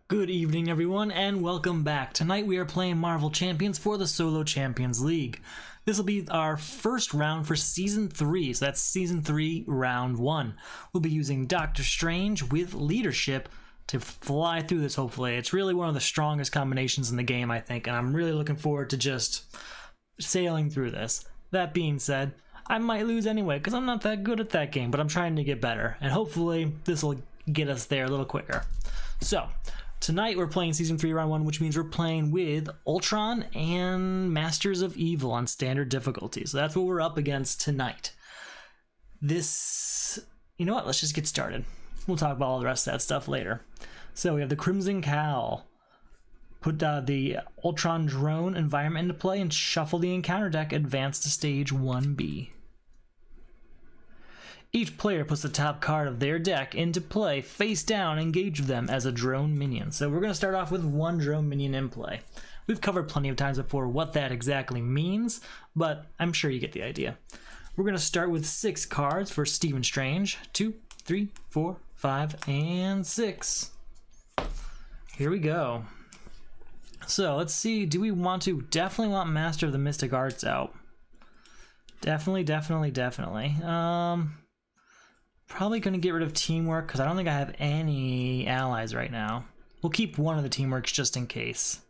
Good evening everyone and welcome back. Tonight we are playing Marvel Champions for the Solo Champions League. This will be our first round for Season 3, so that's Season 3, Round 1. We'll be using Doctor Strange with Leadership to fly through this hopefully. It's really one of the strongest combinations in the game, I think, and I'm really looking forward to just sailing through this. That being said, I might lose anyway because I'm not that good at that game, but I'm trying to get better, and hopefully this will get us there a little quicker. So, tonight we're playing Season 3 Round 1, which means we're playing with Ultron and Masters of Evil on standard difficulty. So that's what we're up against tonight. You know what, let's just get started. We'll talk about all the rest of that stuff later. So we have the Crimson Cowl. Put the Ultron drone environment into play and shuffle the encounter deck, advance to stage 1B. Each player puts the top card of their deck into play, face down, engage them as a drone minion. So we're going to start off with one drone minion in play. We've covered plenty of times before what that exactly means, but I'm sure you get the idea. We're going to start with 6 cards for Stephen Strange. 2, 3, 4, 5, and 6. Here we go. So let's see, do we want to? Definitely want Master of the Mystic Arts out. Definitely. Probably going to get rid of Teamwork because I don't think I have any allies right now. We'll keep one of the Teamworks just in case.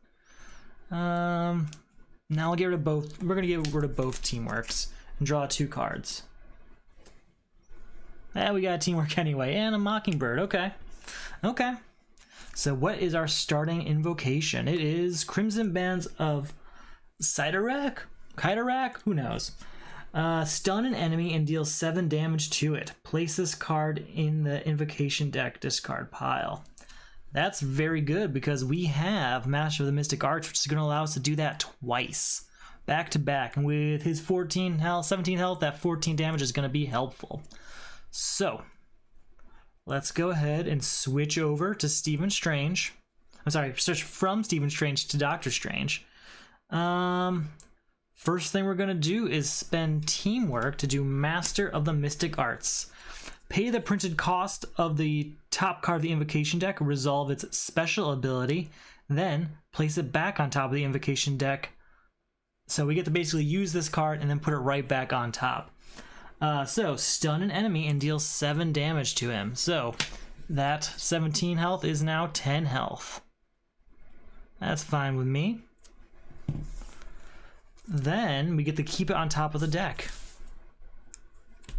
Now we'll get rid of both. We're going to get rid of both Teamworks and draw 2 cards. We got a Teamwork anyway, and a Mockingbird. Okay. So what is our starting invocation? It is Crimson Bands of Cyttorak? Who knows? Stun an enemy and deal 7 damage to it. Place this card in the invocation deck discard pile. That's very good because we have Master of the Mystic Arts, which is going to allow us to do that twice. Back to back. And with his 17 health, that 14 damage is going to be helpful. So, let's go ahead and switch over to Stephen Strange. I'm sorry, switch from Stephen Strange to Doctor Strange. First thing we're going to do is spend Teamwork to do Master of the Mystic Arts. Pay the printed cost of the top card of the invocation deck, resolve its special ability, then place it back on top of the invocation deck. So we get to basically use this card and then put it right back on top. So stun an enemy and deal 7 damage to him. So that 17 health is now 10 health. That's fine with me. Then we get to keep it on top of the deck,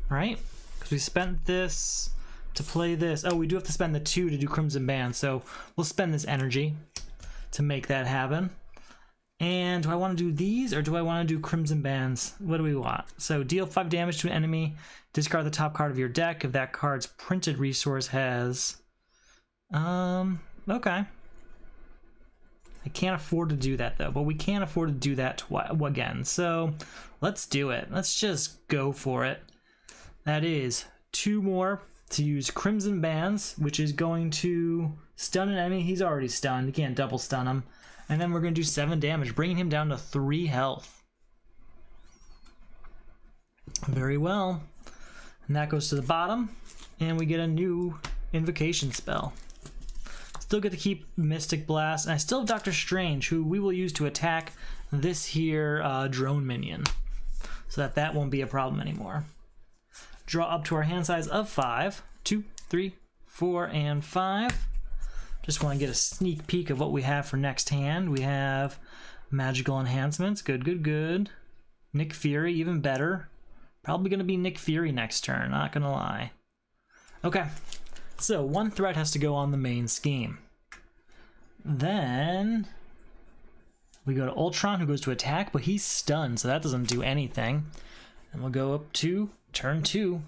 right? Because we spent this to play this. Oh, we do have to spend the 2 to do Crimson Band, so we'll spend this energy to make that happen. And do I want to do these or do I want to do Crimson Bands? What do we want? So deal 5 damage to an enemy, discard the top card of your deck if that card's printed resource has... okay. I can't afford to do that though, but we can't afford to do that again. So let's do it. Let's just go for it. That is 2 more to use Crimson Bands, which is going to stun an enemy. He's already stunned. You can't double stun him. And then we're going to do 7 damage, bringing him down to 3 health. Very well. And that goes to the bottom, and we get a new invocation spell. Still get to keep Mystic Blast, and I still have Doctor Strange, who we will use to attack this here drone minion, so that won't be a problem anymore. Draw up to our hand size of 5. 2, 3, 4, and 5. Just want to get a sneak peek of what we have for next hand. We have Magical Enhancements. Good. Nick Fury, even better. Probably going to be Nick Fury next turn, not going to lie. Okay. So, 1 threat has to go on the main scheme. Then we go to Ultron, who goes to attack, but he's stunned, so that doesn't do anything. And we'll go up to turn 2.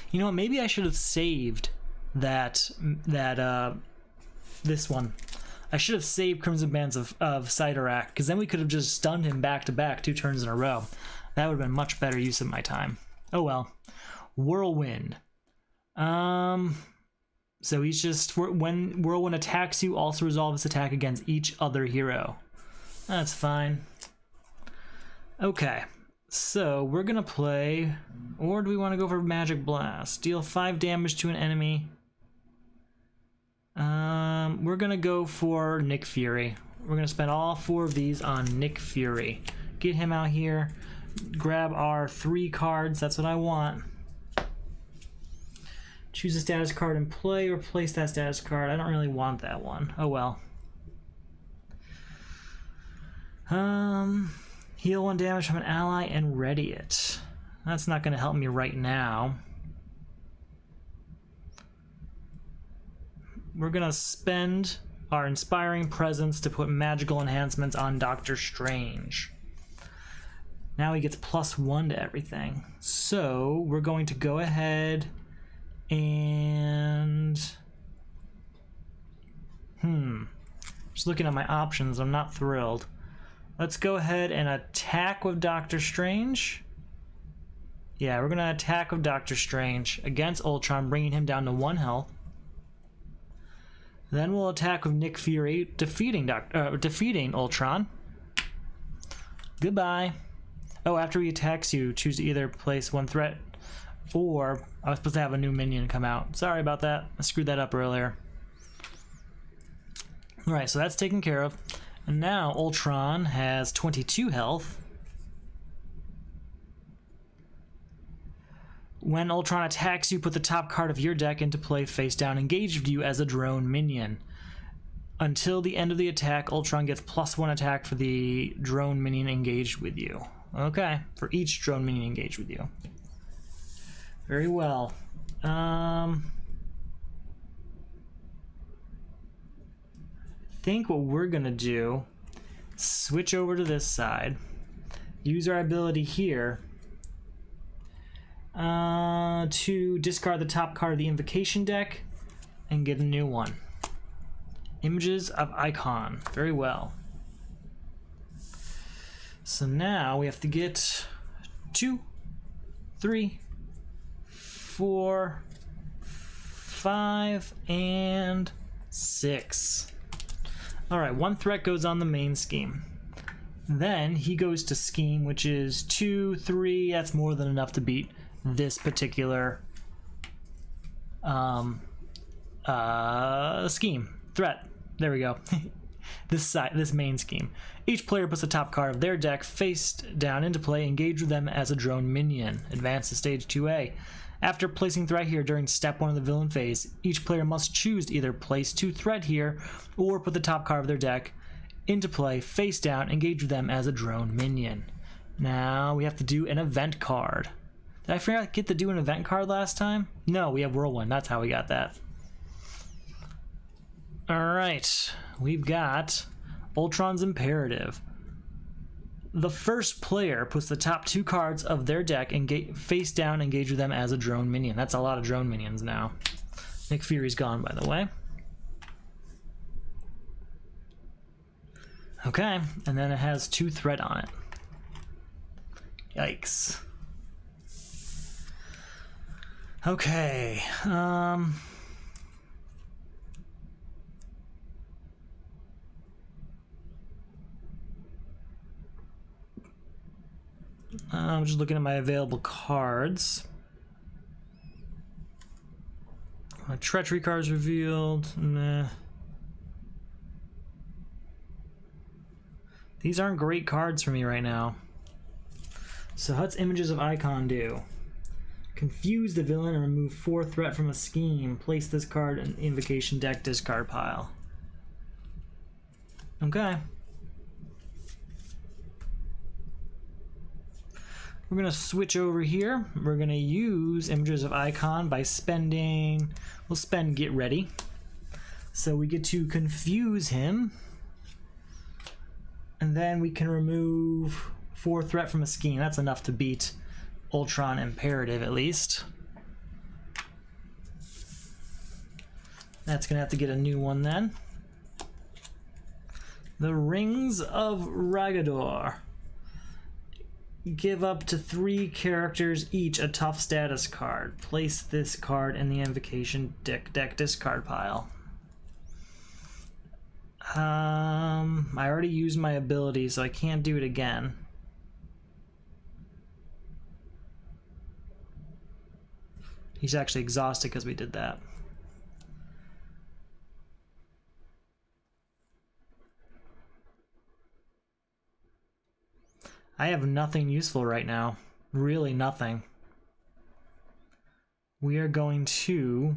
You know what, maybe I should have saved this one. I should have saved Crimson Bands of Cyttorak, because then we could have just stunned him back to back 2 turns in a row. That would have been much better use of my time. Oh well. Whirlwind. So he's just, when Whirlwind attacks you, also resolve its attack against each other hero. That's fine. Okay, so we're gonna play, or do we want to go for Magic Blast? Deal 5 damage to an enemy. We're gonna go for Nick Fury. We're gonna spend all 4 of these on Nick Fury. Get him out here. Grab our 3 cards. That's what I want. Choose a status card in play. Replace that status card. I don't really want that one. Oh well. Heal 1 damage from an ally and ready it. That's not going to help me right now. We're going to spend our Inspiring Presence to put magical enhancements on Doctor Strange. Now he gets +1 to everything. So we're going to go ahead and... Just looking at my options, I'm not thrilled. Let's go ahead and attack with Doctor Strange. Yeah, we're going to attack with Doctor Strange against Ultron, bringing him down to 1 health. Then we'll attack with Nick Fury, defeating Ultron. Goodbye. Oh, after he attacks you, choose to either place 1 threat, or I was supposed to have a new minion come out. Sorry about that. I screwed that up earlier. Alright, so that's taken care of. And now Ultron has 22 health. When Ultron attacks you, put the top card of your deck into play face down, engaged with you as a drone minion. Until the end of the attack, Ultron gets +1 attack for the drone minion engaged with you. Okay, for each drone minion engaged with you. Very well. I think what we're gonna do, switch over to this side, use our ability here to discard the top card of the invocation deck and get a new one. Images of Icon. Very well. So now we have to get 2, 3, 4, 5, and 6. Alright, 1 threat goes on the main scheme. Then he goes to scheme, which is 2, 3. That's more than enough to beat this particular scheme. Threat. There we go. This main scheme. Each player puts the top card of their deck face down into play, engage with them as a drone minion. Advance to stage 2A. After placing threat here during step 1 of the villain phase, each player must choose to either place 2 threat here or put the top card of their deck into play face down, engage with them as a drone minion. Now we have to do an event card. Did I forget to do an event card last time? No, we have Whirlwind. That's how we got that. Alright, we've got Ultron's Imperative. The first player puts the top 2 cards of their deck and face down, engage with them as a drone minion. That's a lot of drone minions now. Nick Fury's gone, by the way. Okay, and then it has 2 threat on it. Yikes. Okay, I'm just looking at my available cards. My treachery cards revealed. Nah. These aren't great cards for me right now. So what's Images of Icon do? Confuse the villain and remove 4 threat from a scheme. Place this card in invocation deck discard pile. Okay. We're going to switch over here. We're going to use Images of Icon by spending... We'll spend Get Ready. So we get to confuse him. And then we can remove 4 threat from a scheme. That's enough to beat Ultron Imperative, at least. That's going to have to get a new one then. The Rings of Ragador. Give up to 3 characters each a tough status card. Place this card in the invocation deck discard pile. I already used my ability, so I can't do it again. He's actually exhausted because we did that. have nothing useful right now. Really nothing. We are going to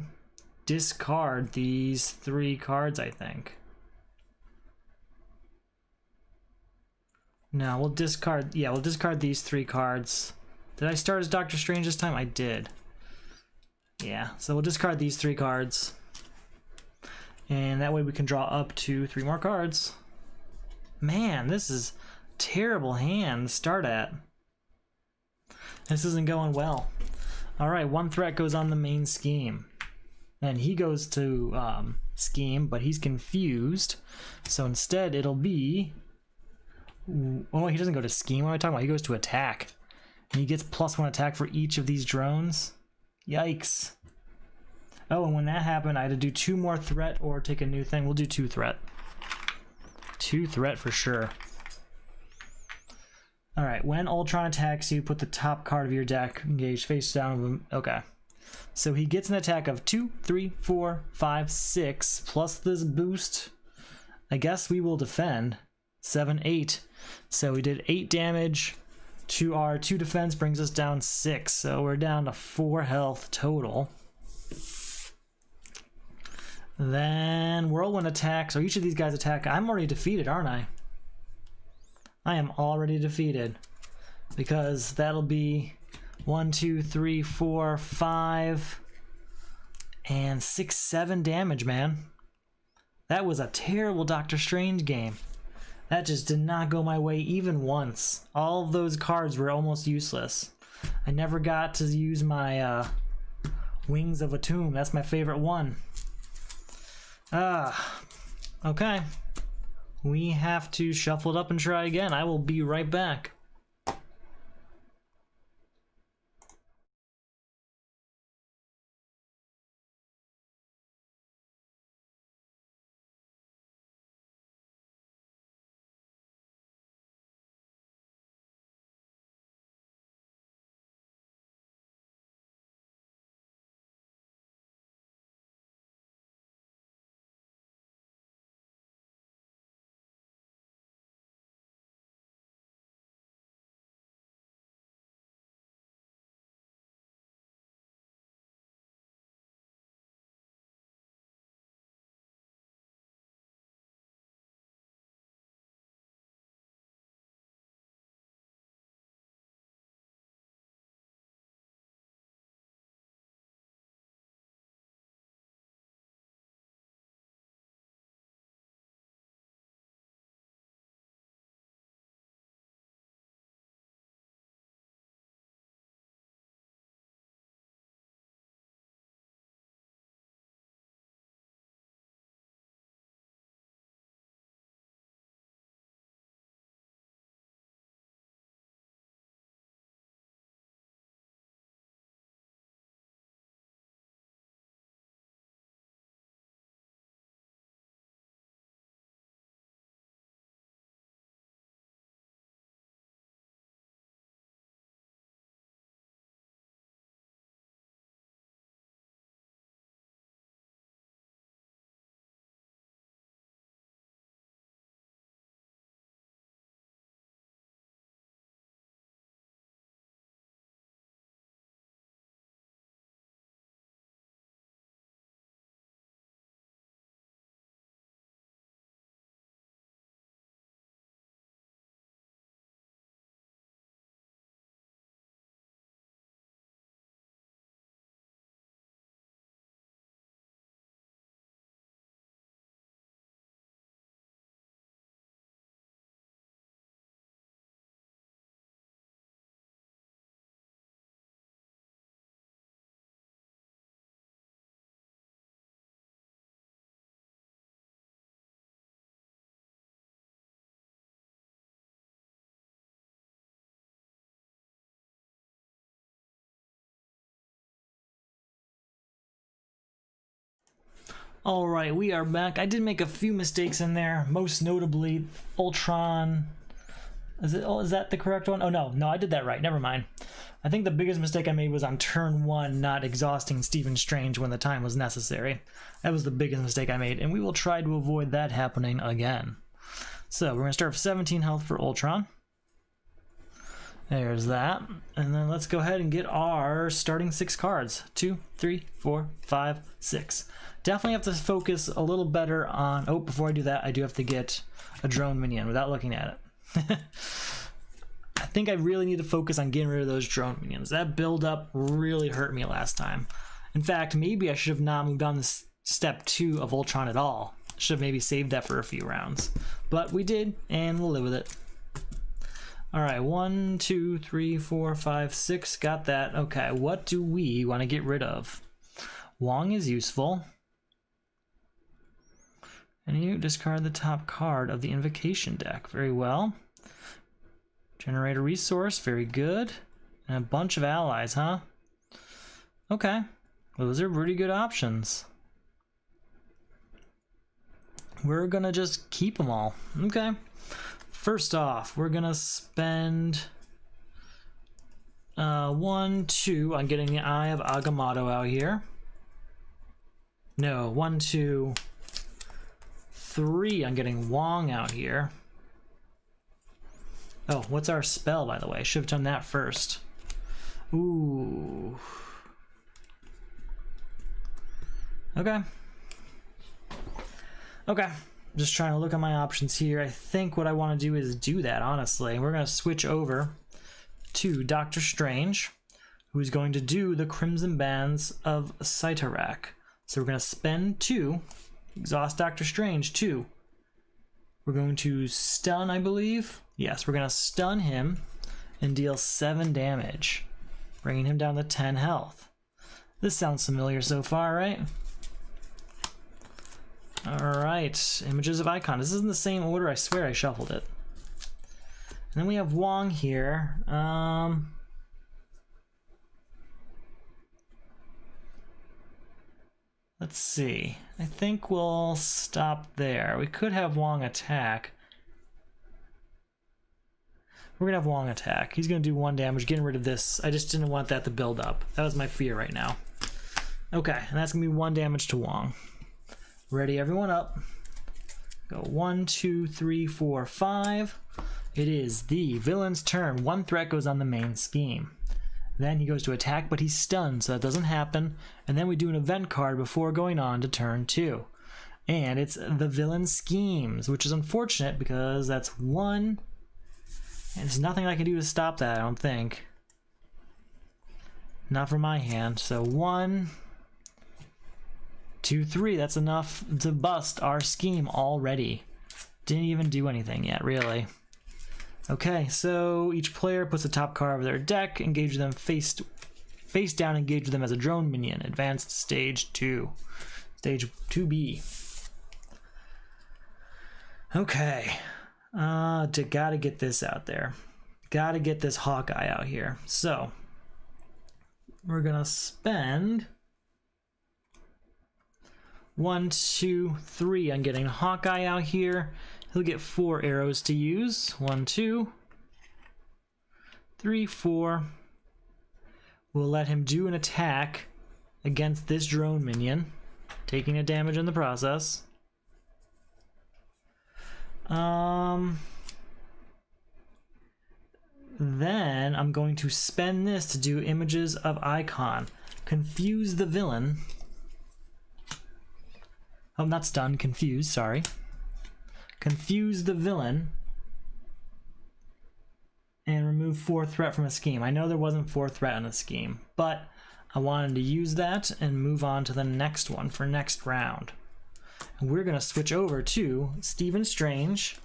discard these 3 cards, I think. No, we'll discard, yeah, we'll discard these 3 cards. Did I start as Doctor Strange this time? I did. Yeah, so we'll discard these 3 cards. And that way we can draw up to 3 more cards. Man, this is a terrible hand to start at. This isn't going well. Alright, 1 threat goes on the main scheme. And he goes to scheme, but he's confused. So instead it'll be... Oh, he doesn't go to scheme. What am I talking about? He goes to attack. And he gets +1 attack for each of these drones. Yikes. Oh, and when that happened, I had to do 2 more threat or take a new thing. We'll do 2 threat. 2 threat for sure. Alright, when Ultron attacks you, put the top card of your deck engaged face down of him. Okay. So he gets an attack of 2, 3, 4, 5, 6, plus this boost. I guess we will defend. 7, 8. So we did 8 damage to our 2 defense, brings us down 6. So we're down to 4 health total. Then Whirlwind attacks, or each of these guys attack. I'm already defeated, aren't I? I am already defeated. Because that'll be 1, 2, 3, 4, 5, and 6, 7 damage, man. That was a terrible Doctor Strange game. That just did not go my way even once. All of those cards were almost useless. I never got to use my Wings of a Tomb. That's my favorite one. Okay. We have to shuffle it up and try again. I will be right back. Alright, we are back. I did make a few mistakes in there, most notably Ultron. Is that the correct one? Oh no, I did that right. Never mind. I think the biggest mistake I made was on turn 1, not exhausting Stephen Strange when the time was necessary. That was the biggest mistake I made, and we will try to avoid that happening again. So we're going to start with 17 health for Ultron. There's that. And then let's go ahead and get our starting 6 cards. 2, 3, 4, 5, 6. Definitely have to focus a little better on... Oh, before I do that, I do have to get a drone minion without looking at it. I think I really need to focus on getting rid of those drone minions. That build up really hurt me last time. In fact, maybe I should have not moved on to step 2 of Ultron at all. Should have maybe saved that for a few rounds. But we did, and we'll live with it. Alright, 1, 2, 3, 4, 5, 6. Got that. Okay, what do we want to get rid of? Wong is useful. And you discard the top card of the invocation deck. Very well. Generate a resource. Very good. And a bunch of allies, huh? Okay. Those are pretty good options. We're gonna just keep them all. Okay. First off, we're gonna spend 1, 2 on getting the Eye of Agamotto out here. No, 1, 2, 3 on getting Wong out here. Oh, what's our spell, by the way? Should have done that first. Ooh. Okay. Okay. Just trying to look at my options here. I think what I want to do is do that, honestly. We're going to switch over to Doctor Strange, who's going to do the Crimson Bands of Cyttorak. So we're going to spend 2, exhaust Doctor Strange 2. We're going to stun, I believe. Yes, we're going to stun him and deal 7 damage, bringing him down to 10 health. This sounds familiar so far, right? Alright, Images of Icon. This is in the same order, I swear I shuffled it. And then we have Wong here. Let's see. I think we'll stop there. We could have Wong attack. We're gonna have Wong attack. He's gonna do 1 damage, getting rid of this. I just didn't want that to build up. That was my fear right now. Okay, and that's gonna be 1 damage to Wong. Ready, everyone up. Go 1, 2, 3, 4, 5. It is the villain's turn. 1 threat goes on the main scheme. Then he goes to attack, but he's stunned, so that doesn't happen. And then we do an event card before going on to turn 2. And it's the villain schemes, which is unfortunate because that's 1. And there's nothing I can do to stop that, I don't think. Not from my hand. So 1, 2, 3. That's enough to bust our scheme already. Didn't even do anything yet, really. Okay, so each player puts the top card of their deck, engage them face down, engage them as a drone minion. Advanced stage 2. Stage 2B. Okay. Gotta get this out there. Gotta get this Hawkeye out here. So, we're gonna spend 1, 2, 3 on getting Hawkeye out here. He'll get 4 arrows to use. 1, 2, 3, 4. We'll let him do an attack against this drone minion, taking a damage in the process. Then I'm going to spend this to do Images of Icon. Confuse the villain. Oh, not stun, confuse, sorry. Confuse the villain and remove 4 threat from a scheme. I know there wasn't 4 threat in a scheme, but I wanted to use that and move on to the next one for next round. And we're going to switch over to Stephen Strange,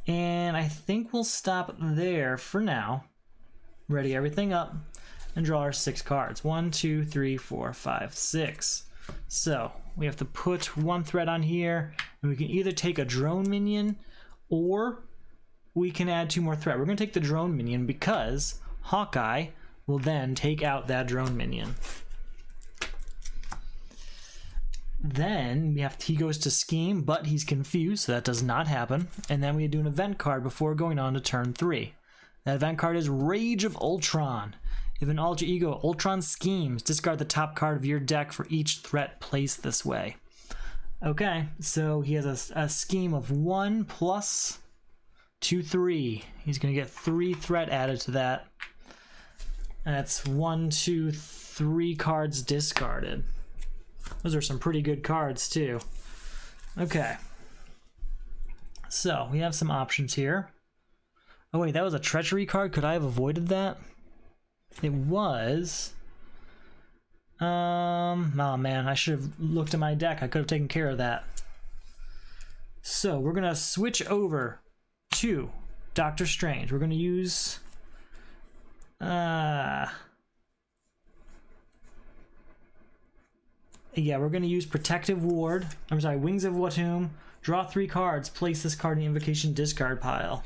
and I think we'll stop there for now. Ready everything up and draw our 6 cards. 1, 2, 3, 4, 5, 6. So we have to put 1 threat on here, and we can either take a drone minion or we can add 2 more threat. We're going to take the drone minion because Hawkeye will then take out that drone minion. Then he goes to scheme, but he's confused, so that does not happen. And then we do an event card before going on to turn 3. That event card is Rage of Ultron. If an alter ego Ultron schemes, discard the top card of your deck for each threat placed this way. Okay, so he has a scheme of 1 plus 2-3. He's going to get 3 threat added to that. And that's 1, 2, 3 cards discarded. Those are some pretty good cards too. Okay. So we have some options here. Oh wait, that was a treachery card. Could I have avoided that? It was. Oh man, I should have looked at my deck. I could have taken care of that. So we're gonna switch over to Doctor Strange. We're gonna use yeah, we're gonna use Protective Ward. I'm sorry, Wings of Watum. Draw 3 cards. Place this card in the Invocation discard pile.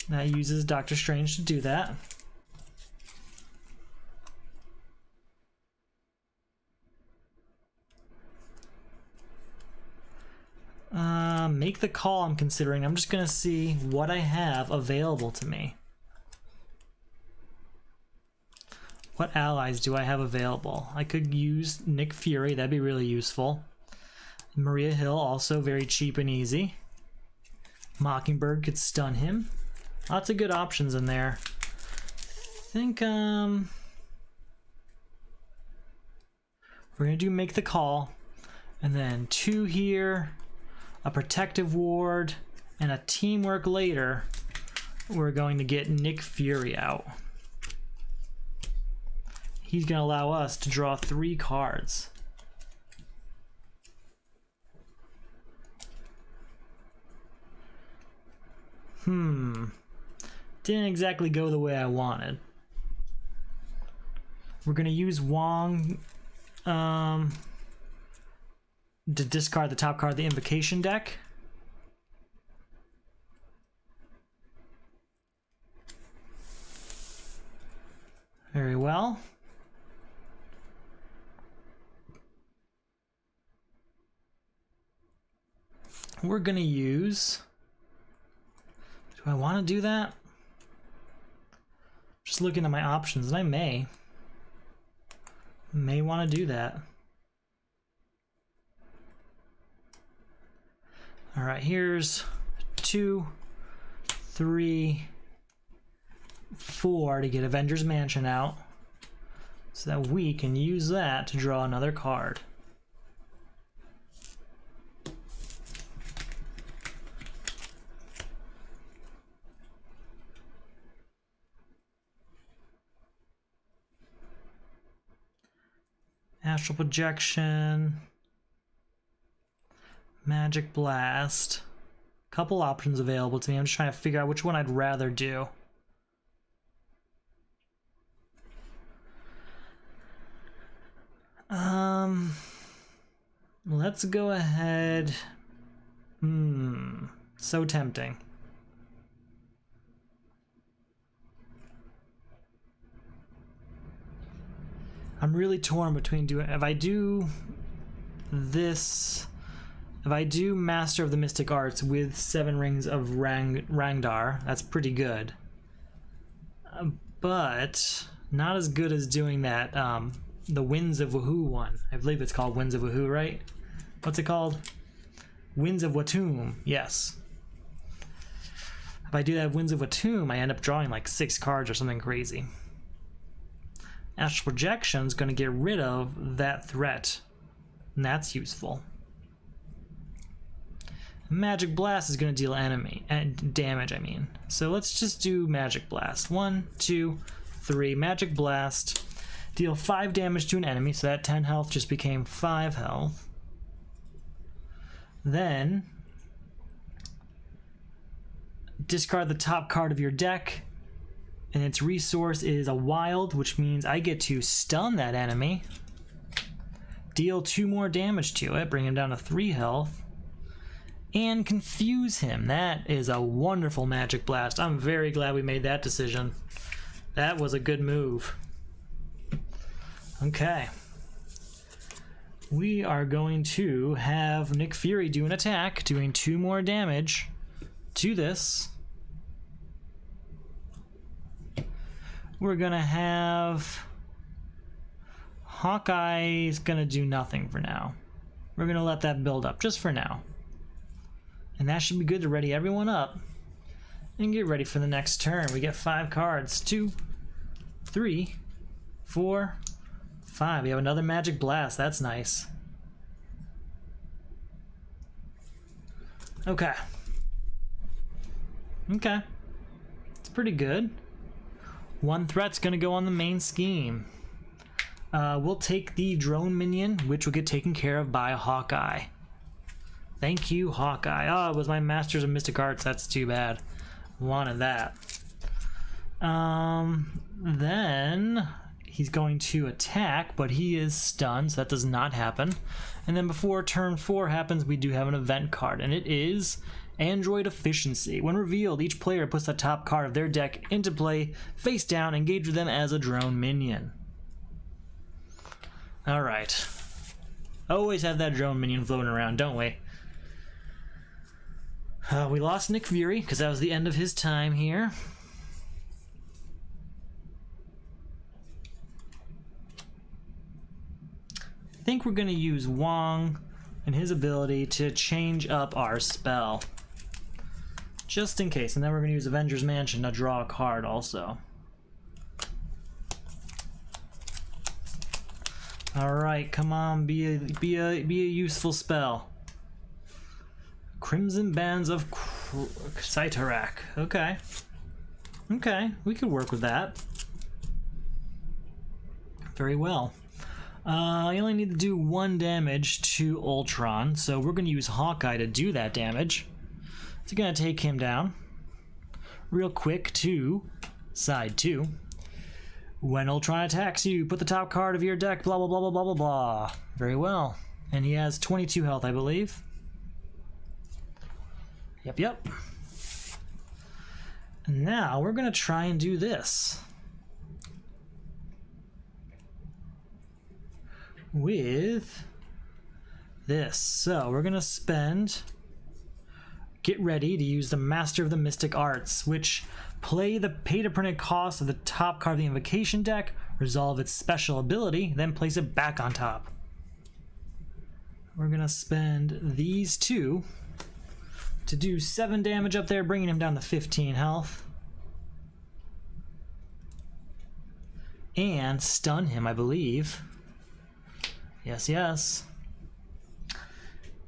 That uses Doctor Strange to do that. Make the call I'm considering. I'm just gonna see what I have available to me. What allies do I have available? I could use Nick Fury, that'd be really useful. Maria Hill, also very cheap and easy. Mockingbird could stun him. Lots of good options in there. I think we're gonna do Make the Call, and then 2 here, a Protective Ward, and a Teamwork later. We're going to get Nick Fury out. He's gonna allow us to draw 3 cards. Didn't exactly go the way I wanted. We're gonna use Wong to discard the top card of the Invocation deck. Very well. We're gonna use... Do I want to do that? Just looking at my options, and I may want to do that. All right, here's 2, 3, 4 to get Avengers Mansion out, so that we can use that to draw another card. Astral Projection, Magic Blast. Couple options available to me. I'm just trying to figure out which one I'd rather do. Let's go ahead. So tempting. I'm really torn between doing, if I do this, if I do Master of the Mystic Arts with 7 Rings of Rangdar, that's pretty good. But not as good as doing that, the Winds of Wahoo one. I believe it's called Winds of Wahoo, right? What's it called? Winds of Watum, yes. If I do that Winds of Watum, I end up drawing like 6 cards or something crazy. Astral Projection is going to get rid of that threat, and that's useful. Magic Blast is going to deal damage, I mean. So let's just do Magic Blast. 1, 2, 3. Magic Blast. Deal 5 damage to an enemy, so that 10 health just became 5 health. Then discard the top card of your deck, and its resource is a wild, which means I get to stun that enemy, deal 2 more damage to it, bring him down to 3 health, and confuse him. That is a wonderful Magic Blast. I'm very glad we made that decision. That was a good move. Okay. We are going to have Nick Fury do an attack, doing 2 more damage to this. We're gonna have Hawkeye's gonna do nothing for now. We're going to let that build up just for now. And that should be good to ready everyone up and get ready for the next turn. We get 5 cards. 2, 3, 4, 5. We have another Magic Blast. That's nice. Okay. Okay. It's pretty good. 1 threat's going to go on the main scheme. We'll take the drone minion, which will get taken care of by Hawkeye. Thank you, Hawkeye. Oh, it was my Masters of Mystic Arts. That's too bad. Wanted that. Then he's going to attack, but he is stunned, so that does not happen. And then before turn 4 happens, we do have an event card, and it is Android Efficiency. When revealed, each player puts the top card of their deck into play, face down, engage with them as a drone minion. Alright. Always have that drone minion floating around, don't we? We lost Nick Fury, because that was the end of his time here. I think we're going to use Wong and his ability to change up our spell. Just in case. And then we're going to use Avengers Mansion to draw a card also. Alright, come on, be a useful spell. Crimson Bands of Cyttorak. Okay. Okay, we could work with that. Very well. I only need to do 1 damage to Ultron, so we're going to use Hawkeye to do that damage. It's going to take him down real quick to side 2. When Ultron attacks you, put the top card of your deck, blah, blah, blah, blah, blah, blah, blah. Very well. And he has 22 health, I believe. Yep, yep. Now, we're going to try and do this. With this. So, we're going to spend... Get ready to use the Master of the Mystic Arts, which play the pay-to-print cost of the top card of the Invocation deck, resolve its special ability, then place it back on top. We're going to spend these 2 to do 7 damage up there, bringing him down to 15 health. And stun him, I believe. Yes, yes.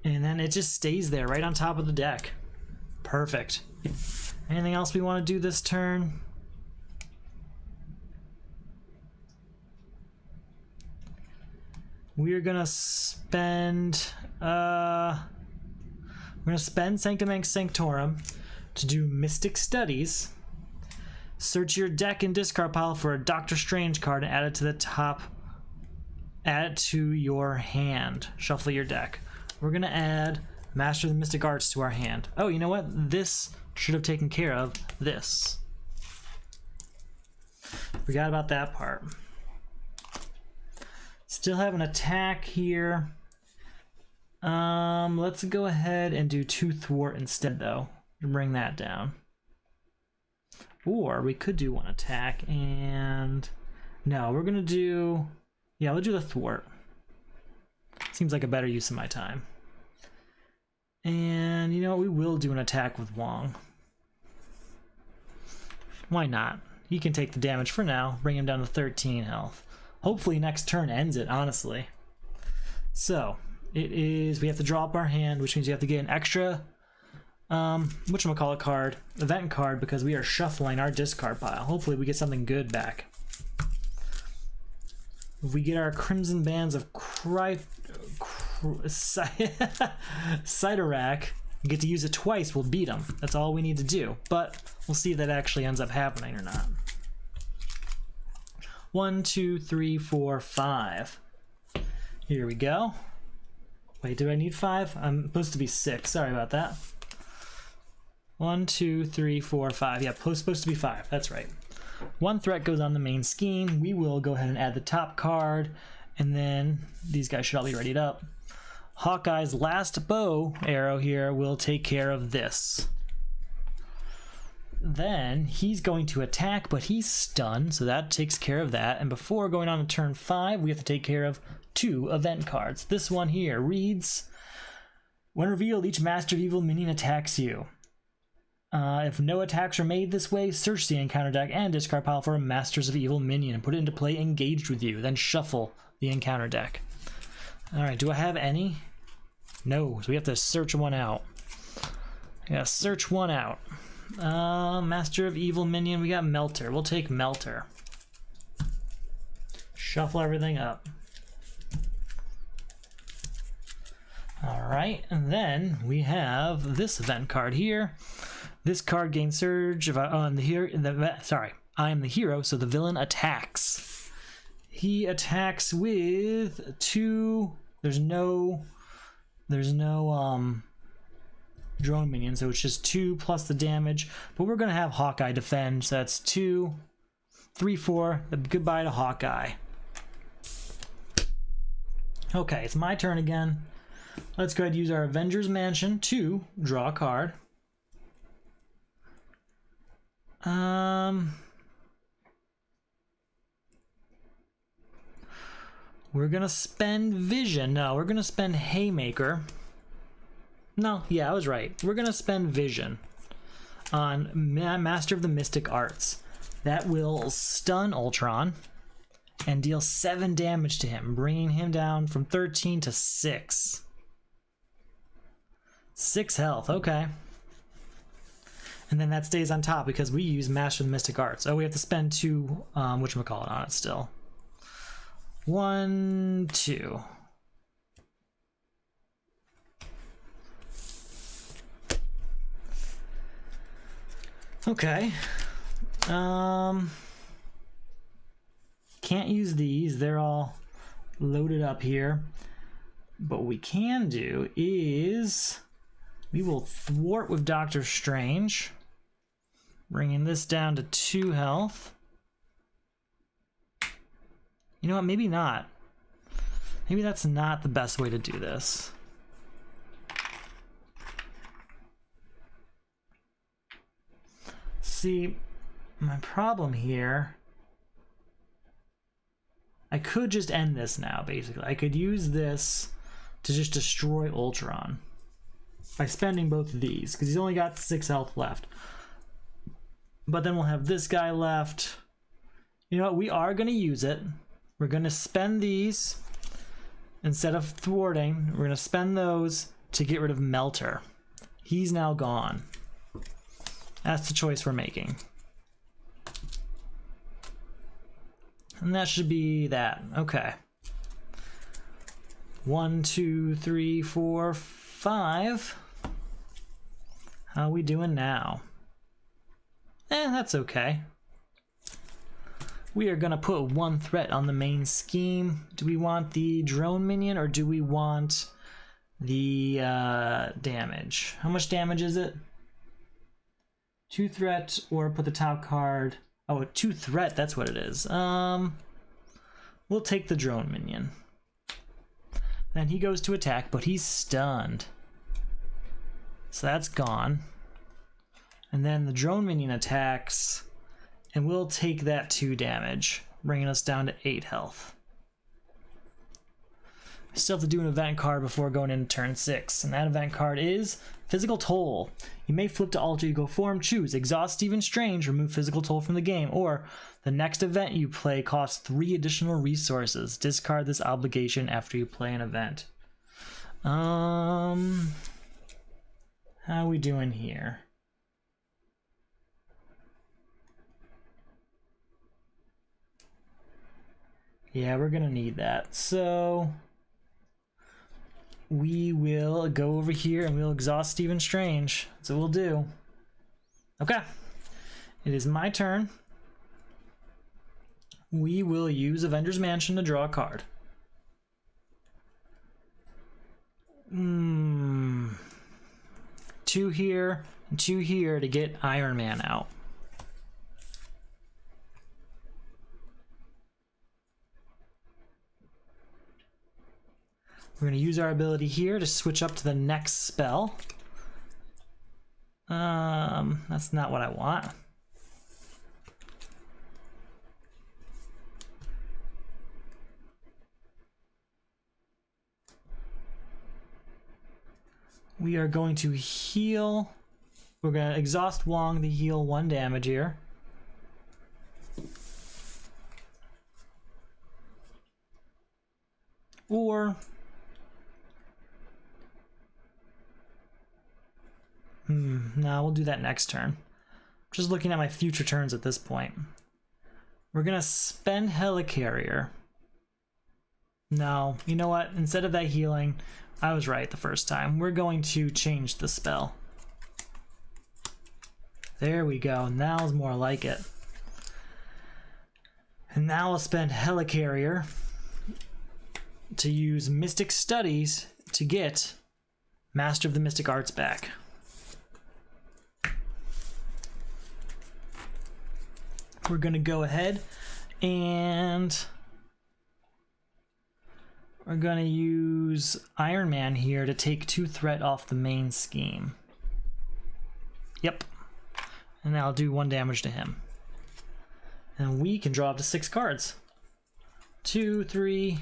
And then it just stays there, right on top of the deck. Perfect. Anything else we want to do this turn? We're gonna spend Sanctum Inc. Sanctorum to do Mystic Studies. Search your deck and discard pile for a Doctor Strange card and add it to the top. Add it to your hand. Shuffle your deck. We're gonna add Master of the Mystic Arts to our hand. Oh, you know what? This should have taken care of this. Forgot about that part. Still have an attack here. Let's go ahead and do 2 thwart instead, though, to bring that down. Or we could do 1 attack and... No, we're gonna do... Yeah, we'll do the thwart. Seems like a better use of my time. And, you know what? We will do an attack with Wong. Why not? He can take the damage for now, bring him down to 13 health. Hopefully next turn ends it, honestly. So, it is... We have to draw up our hand, which means we have to get an extra... whatchamacallit card, event card, because we are shuffling our discard pile. Hopefully we get something good back. If we get our Crimson Bands of Cyttorak, we get to use it twice, we'll beat them. That's all we need to do. But we'll see if that actually ends up happening or not. 1, 2, 3, 4, 5. Here we go. Wait, do I need 5? I'm supposed to be 6. Sorry about that. 1, 2, 3, 4, 5. Yeah, supposed to be 5. That's right. 1 threat goes on the main scheme. We will go ahead and add the top card, and then these guys should all be readied up. Hawkeye's last bow arrow here will take care of this. then he's going to attack, but he's stunned, so that takes care of that. And before going on to turn 5, we have to take care of 2 event cards. This one here reads, when revealed, each Master of Evil minion attacks you. If no attacks are made this way, search the encounter deck and discard pile for a Masters of Evil minion and put it into play engaged with you. Then shuffle the encounter deck. Alright, do I have any? No, so we have to search one out. Yeah, search one out. Master of Evil minion, we got Melter. We'll take Melter. Shuffle everything up. Alright, and then we have this event card here. This card gains surge if I am the hero, so the villain attacks. He attacks with 2. There's no drone minion, so it's just 2 plus the damage. But we're gonna have Hawkeye defend, so that's 2, 3, 4. Goodbye to Hawkeye. Okay, it's my turn again. Let's go ahead and use our Avengers Mansion to draw a card. We're gonna spend Vision. No, we're gonna spend Haymaker. No, yeah, I was right. We're gonna spend Vision on Master of the Mystic Arts. That will stun Ultron and deal 7 damage to him, bringing him down from 13 to 6. 6 health, okay. And then that stays on top because we use Master of the Mystic Arts. Oh, we have to spend 2, whatchamacallit on it still. 1, 2. Okay. Can't use these. They're all loaded up here. But what we can do is we will thwart with Doctor Strange, bringing this down to 2 health. You know what? Maybe not. Maybe that's not the best way to do this. See, my problem here, I could just end this now, basically. I could use this to just destroy Ultron by spending both of these, because he's only got 6 health left. But then we'll have this guy left. You know what? We are going to use it. We're going to spend these instead of thwarting. We're going to spend those to get rid of Melter. He's now gone. That's the choice we're making. And that should be that. Okay. 1, 2, 3, 4, 5. How are we doing now? That's okay. We are gonna put 1 threat on the main scheme. Do we want the drone minion or do we want the damage? How much damage is it? 2 threat or put the top card. Oh, 2 threat, that's what it is. We'll take the drone minion. Then he goes to attack, but he's stunned. So that's gone. And then the drone minion attacks, and we'll take that 2 damage, bringing us down to 8 health. I still have to do an event card before going into turn 6, and that event card is Physical Toll. You may flip to alter ego form, choose Exhaust Stephen Strange, remove Physical Toll from the game, or the next event you play costs 3 additional resources. Discard this obligation after you play an event. How are we doing here? Yeah, we're gonna need that. So we will go over here and we'll exhaust Stephen Strange. That's what we'll do. Okay. It is my turn. We will use Avengers Mansion to draw a card. 2 here and 2 here to get Iron Man out. We're going to use our ability here to switch up to the next spell. That's not what I want. We are going to heal. We're going to exhaust Wong to heal 1 damage here. Or no, we'll do that next turn. Just looking at my future turns at this point. We're gonna spend Helicarrier. No, you know what? Instead of that healing, I was right the first time. We're going to change the spell. There we go. Now's more like it. And now I'll spend Helicarrier to use Mystic Studies to get Master of the Mystic Arts back. We're going to go ahead and we're going to use Iron Man here to take 2 threat off the main scheme. Yep. And I'll do 1 damage to him. And we can draw up to 6 cards. 2, 3,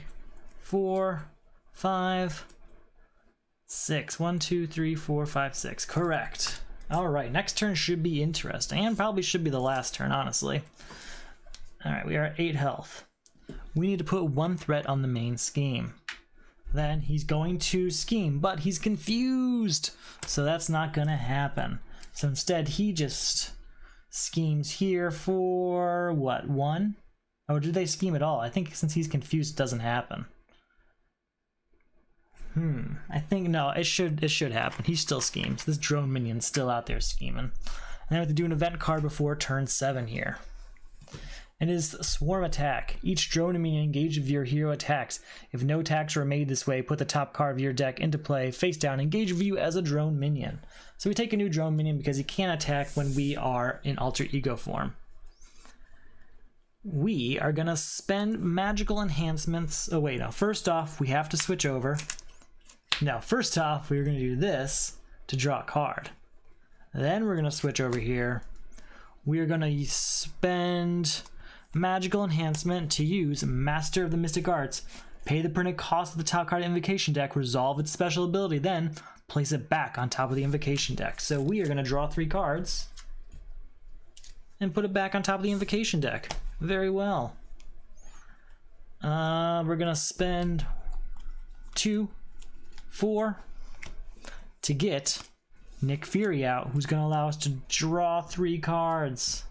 4, 5, 6. 1, 2, 3, 4, 5, 6. Correct. Alright, next turn should be interesting. And probably should be the last turn, honestly. Alright, we are at 8 health. We need to put 1 threat on the main scheme. Then he's going to scheme, but he's confused. So that's not going to happen. So instead, he just schemes here for, what, 1? Or do they scheme at all? I think since he's confused, it doesn't happen. I think, no, it should happen. He still schemes. This drone minion's still out there scheming. And I have to do an event card before turn 7 here. It is Swarm Attack. Each drone minion engaged with your hero attacks. If no attacks are made this way, put the top card of your deck into play, face down, engage with you as a drone minion. So we take a new drone minion because he can't attack when we are in alter ego form. We are going to spend magical enhancements. Oh wait, no. First off, we have to switch over. No, first off, we're going to do this to draw a card. Then we're going to switch over here. We're going to spend magical enhancement to use Master of the Mystic Arts. Pay the printed cost of the top card invocation deck, resolve its special ability, then place it back on top of the invocation deck. So we are going to draw 3 cards and put it back on top of the invocation deck. Very well. We're going to spend 2, 4 to get Nick Fury out, who's going to allow us to draw 3 cards.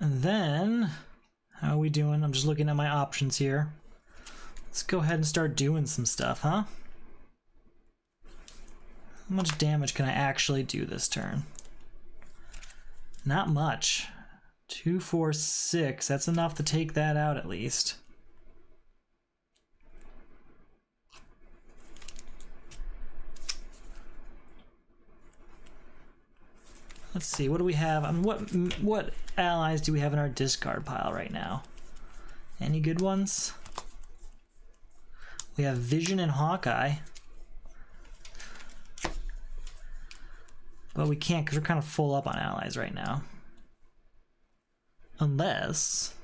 And then, how are we doing? I'm just looking at my options here. Let's go ahead and start doing some stuff, huh? How much damage can I actually do this turn? Not much. 2, 4, 6. That's enough to take that out at least. Let's see, what do we have? What allies do we have in our discard pile right now? Any good ones? We have Vision and Hawkeye. But we can't because we're kind of full up on allies right now. Unless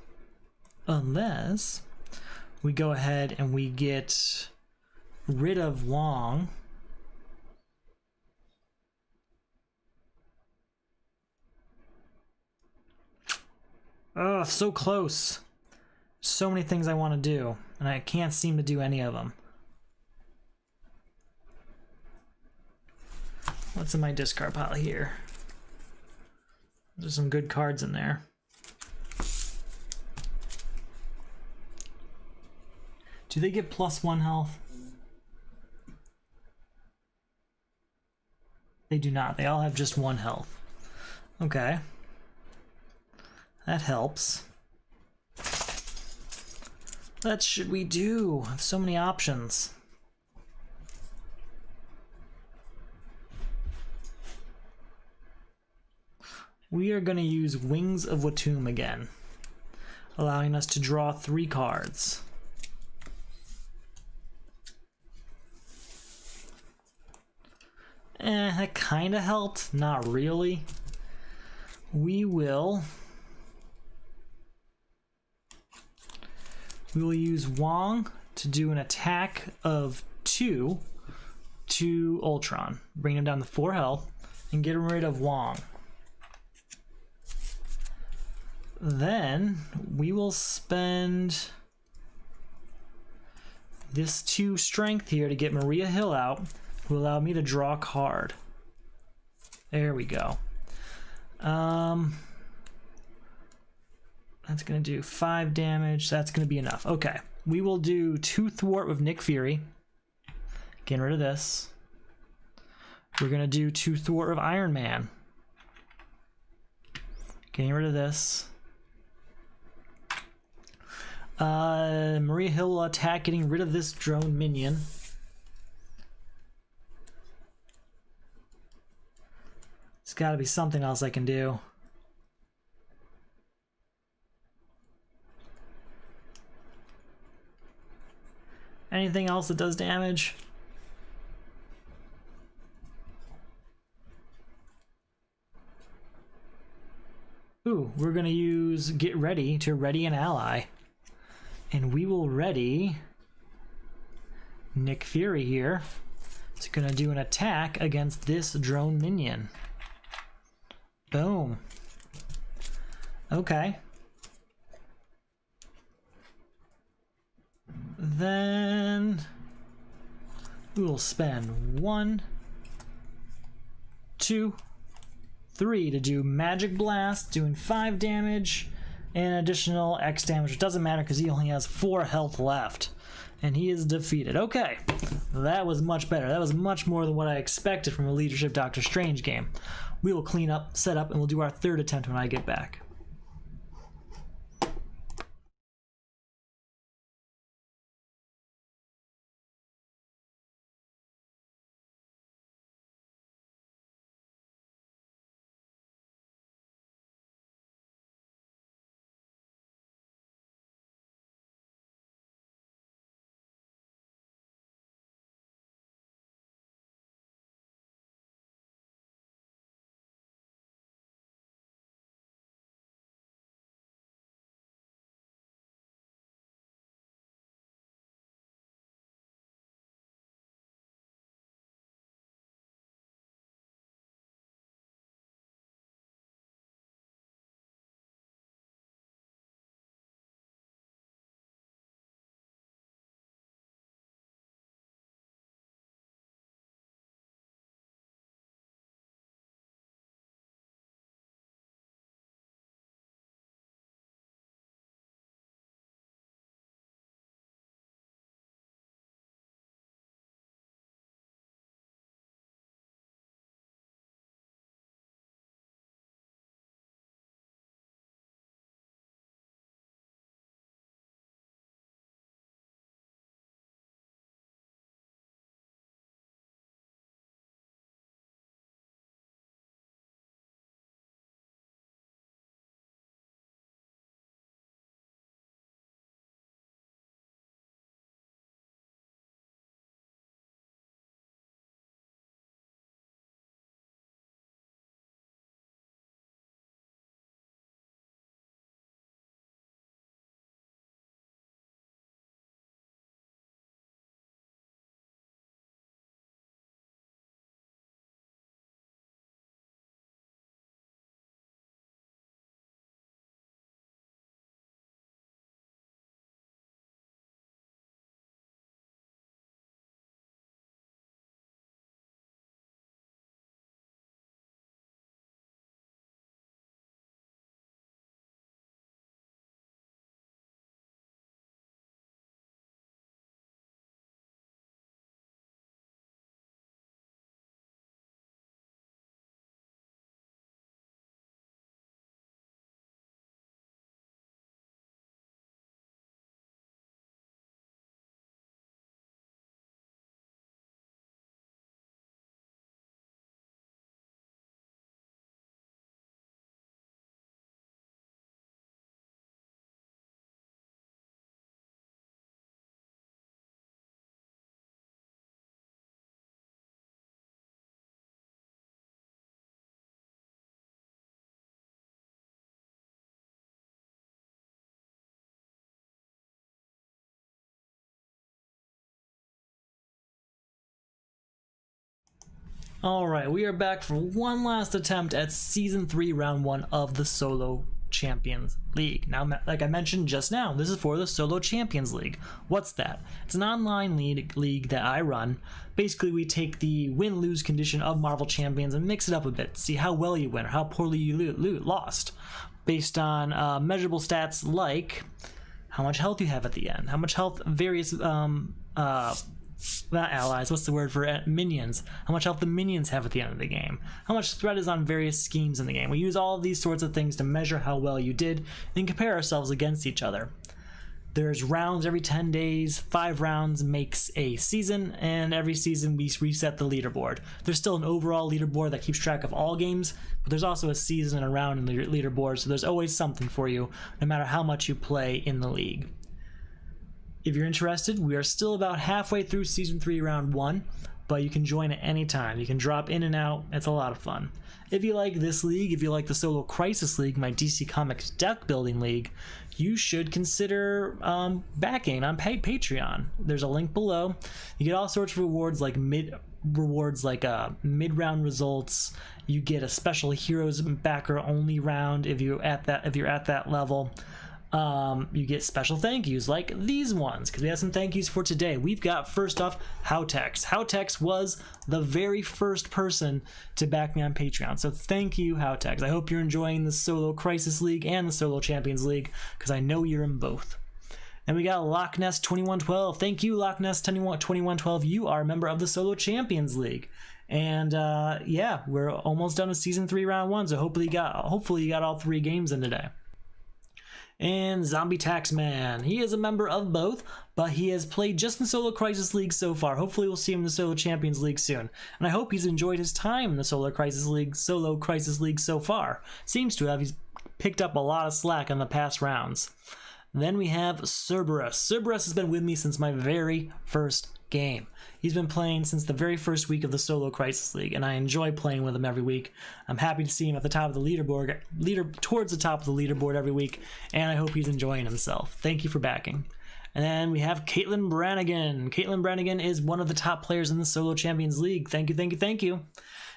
we go ahead and we get rid of Wong. Oh, so close. So many things I want to do, and I can't seem to do any of them. What's in my discard pile here? There's some good cards in there. Do they get +1 health? They do not. They all have just 1 health. Okay. That helps. What should we do? I have so many options. We are going to use Wings of Watum again. allowing us to draw 3 cards. That kind of helped. Not really. We will use Wong to do an attack of 2 to Ultron. Bring him down to 4 health and get rid of Wong. Then we will spend this 2 strength here to get Maria Hill out, who allow me to draw a card. There we go. That's gonna do 5 damage. That's gonna be enough. Okay, we will do 2 thwart with Nick Fury. Getting rid of this. We're gonna do 2 thwart of Iron Man. Getting rid of this. Maria Hill will attack, getting rid of this drone minion. There's got to be something else I can do. Anything else that does damage? Ooh, we're gonna use Get Ready to ready an ally. And we will ready Nick Fury here. It's gonna do an attack against this drone minion. Boom. Okay. Then we will spend 1, 2, 3 to do Magic Blast, doing 5 damage and additional X damage, which doesn't matter because he only has 4 health left. And he is defeated. Okay, that was much better. That was much more than what I expected from a Leadership Doctor Strange game. We will clean up, set up, and we'll do our 3rd attempt when I get back. Alright, we are back for one last attempt at Season 3, Round 1 of the Solo Champions League. Now, like I mentioned just now, this is for the Solo Champions League. What's that? It's an online league that I run. Basically, we take the win-lose condition of Marvel Champions and mix it up a bit, see how well you win or how poorly you lost, based on measurable stats like how much health you have at the end, how much health various not allies, what's the word for minions, how much health the minions have at the end of the game, how much threat is on various schemes in the game. We use all of these sorts of things to measure how well you did and compare ourselves against each other. There's rounds every 10 days, 5 rounds makes a season, and every season we reset the leaderboard. There's still an overall leaderboard that keeps track of all games, but there's also a season and a round in the leaderboard, so there's always something for you, no matter how much you play in the league. If you're interested, we are still about halfway through Season 3, Round 1, but you can join at any time. You can drop in and out. It's a lot of fun. If you like this league, if you like the Solo Crisis League, my DC Comics deck building league, you should consider backing on Patreon. There's a link below. You get all sorts of rewards like mid-round results. You get a special heroes backer only round if you're at that level. You get special thank yous like these ones, because we have some thank yous for today. We've got, first off, Howtex. Howtex was the very first person to back me on Patreon, so thank you, Howtex. I hope you're enjoying the Solo Crisis League and the Solo Champions League, because I know you're in both. And we got Loch Ness 2112. Thank you, Loch Ness 2112. You are a member of the Solo Champions League. And yeah, we're almost done with Season 3, Round 1, so hopefully you got all 3 games in today. And Zombie Taxman. He is a member of both, but he has played just in Solo Crisis League so far. Hopefully we'll see him in the Solo Champions League soon. And I hope he's enjoyed his time in the Solo Crisis League so far. Seems to have. He's picked up a lot of slack on the past rounds. Then we have Cerberus. Cerberus has been with me since my very first game. He's been playing since the very first week of the Solo Crisis League, and I enjoy playing with him every week. I'm happy to see him at the top of the leaderboard, towards the top of the leaderboard every week, and I hope he's enjoying himself. Thank you for backing. And then we have Caitlin Brannagen. Caitlin Brannagen is one of the top players in the Solo Champions League. Thank you, thank you, thank you.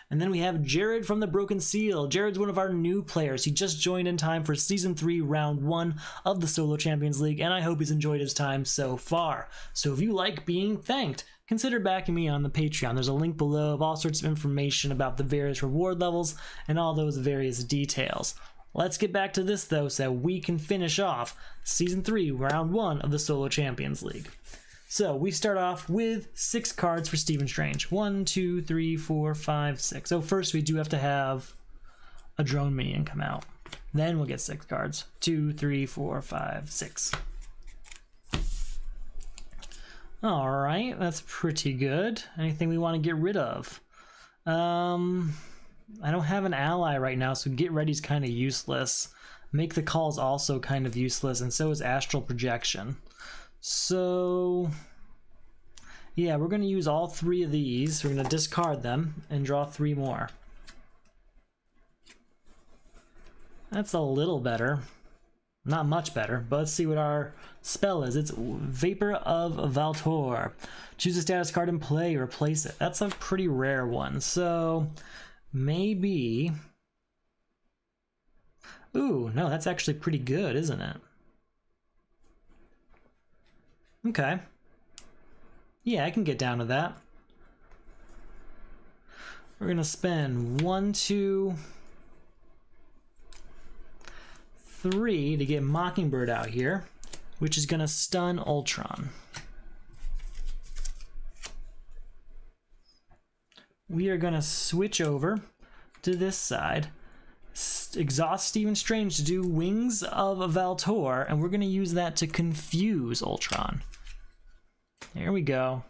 And then we have Jared from the Broken Seal. Jared's one of our new players. He just joined in time for Season 3, Round 1 of the Solo Champions League, and I hope he's enjoyed his time so far. So if you like being thanked, consider backing me on the Patreon. There's a link below of all sorts of information about the various reward levels and all those various details. Let's get back to this, though, so that we can finish off Season 3, Round 1 of the Solo Champions League. So we start off with 6 cards for Stephen Strange. 1, 2, 3, 4, 5, 6. So first we do have to have a drone minion come out. Then we'll get 6 cards. 2, 3, 4, 5, 6. Alright, that's pretty good. Anything we want to get rid of? I don't have an ally right now, so Get Ready's kind of useless. Make the Call's also kind of useless, and so is Astral Projection. So yeah, we're going to use all 3 of these. We're going to discard them and draw 3 more. That's a little better. Not much better, but let's see what our spell is. It's Vapor of Valtor. Choose a status card in play, replace it. That's a pretty rare one, so maybe... Ooh, no, that's actually pretty good, isn't it? Okay. Yeah, I can get down to that. We're gonna spend 1, 2, 3 to get Mockingbird out here, which is gonna stun Ultron. We are gonna switch over to this side, exhaust Stephen Strange to do Wings of Valtor, and we're gonna use that to confuse Ultron. There we go.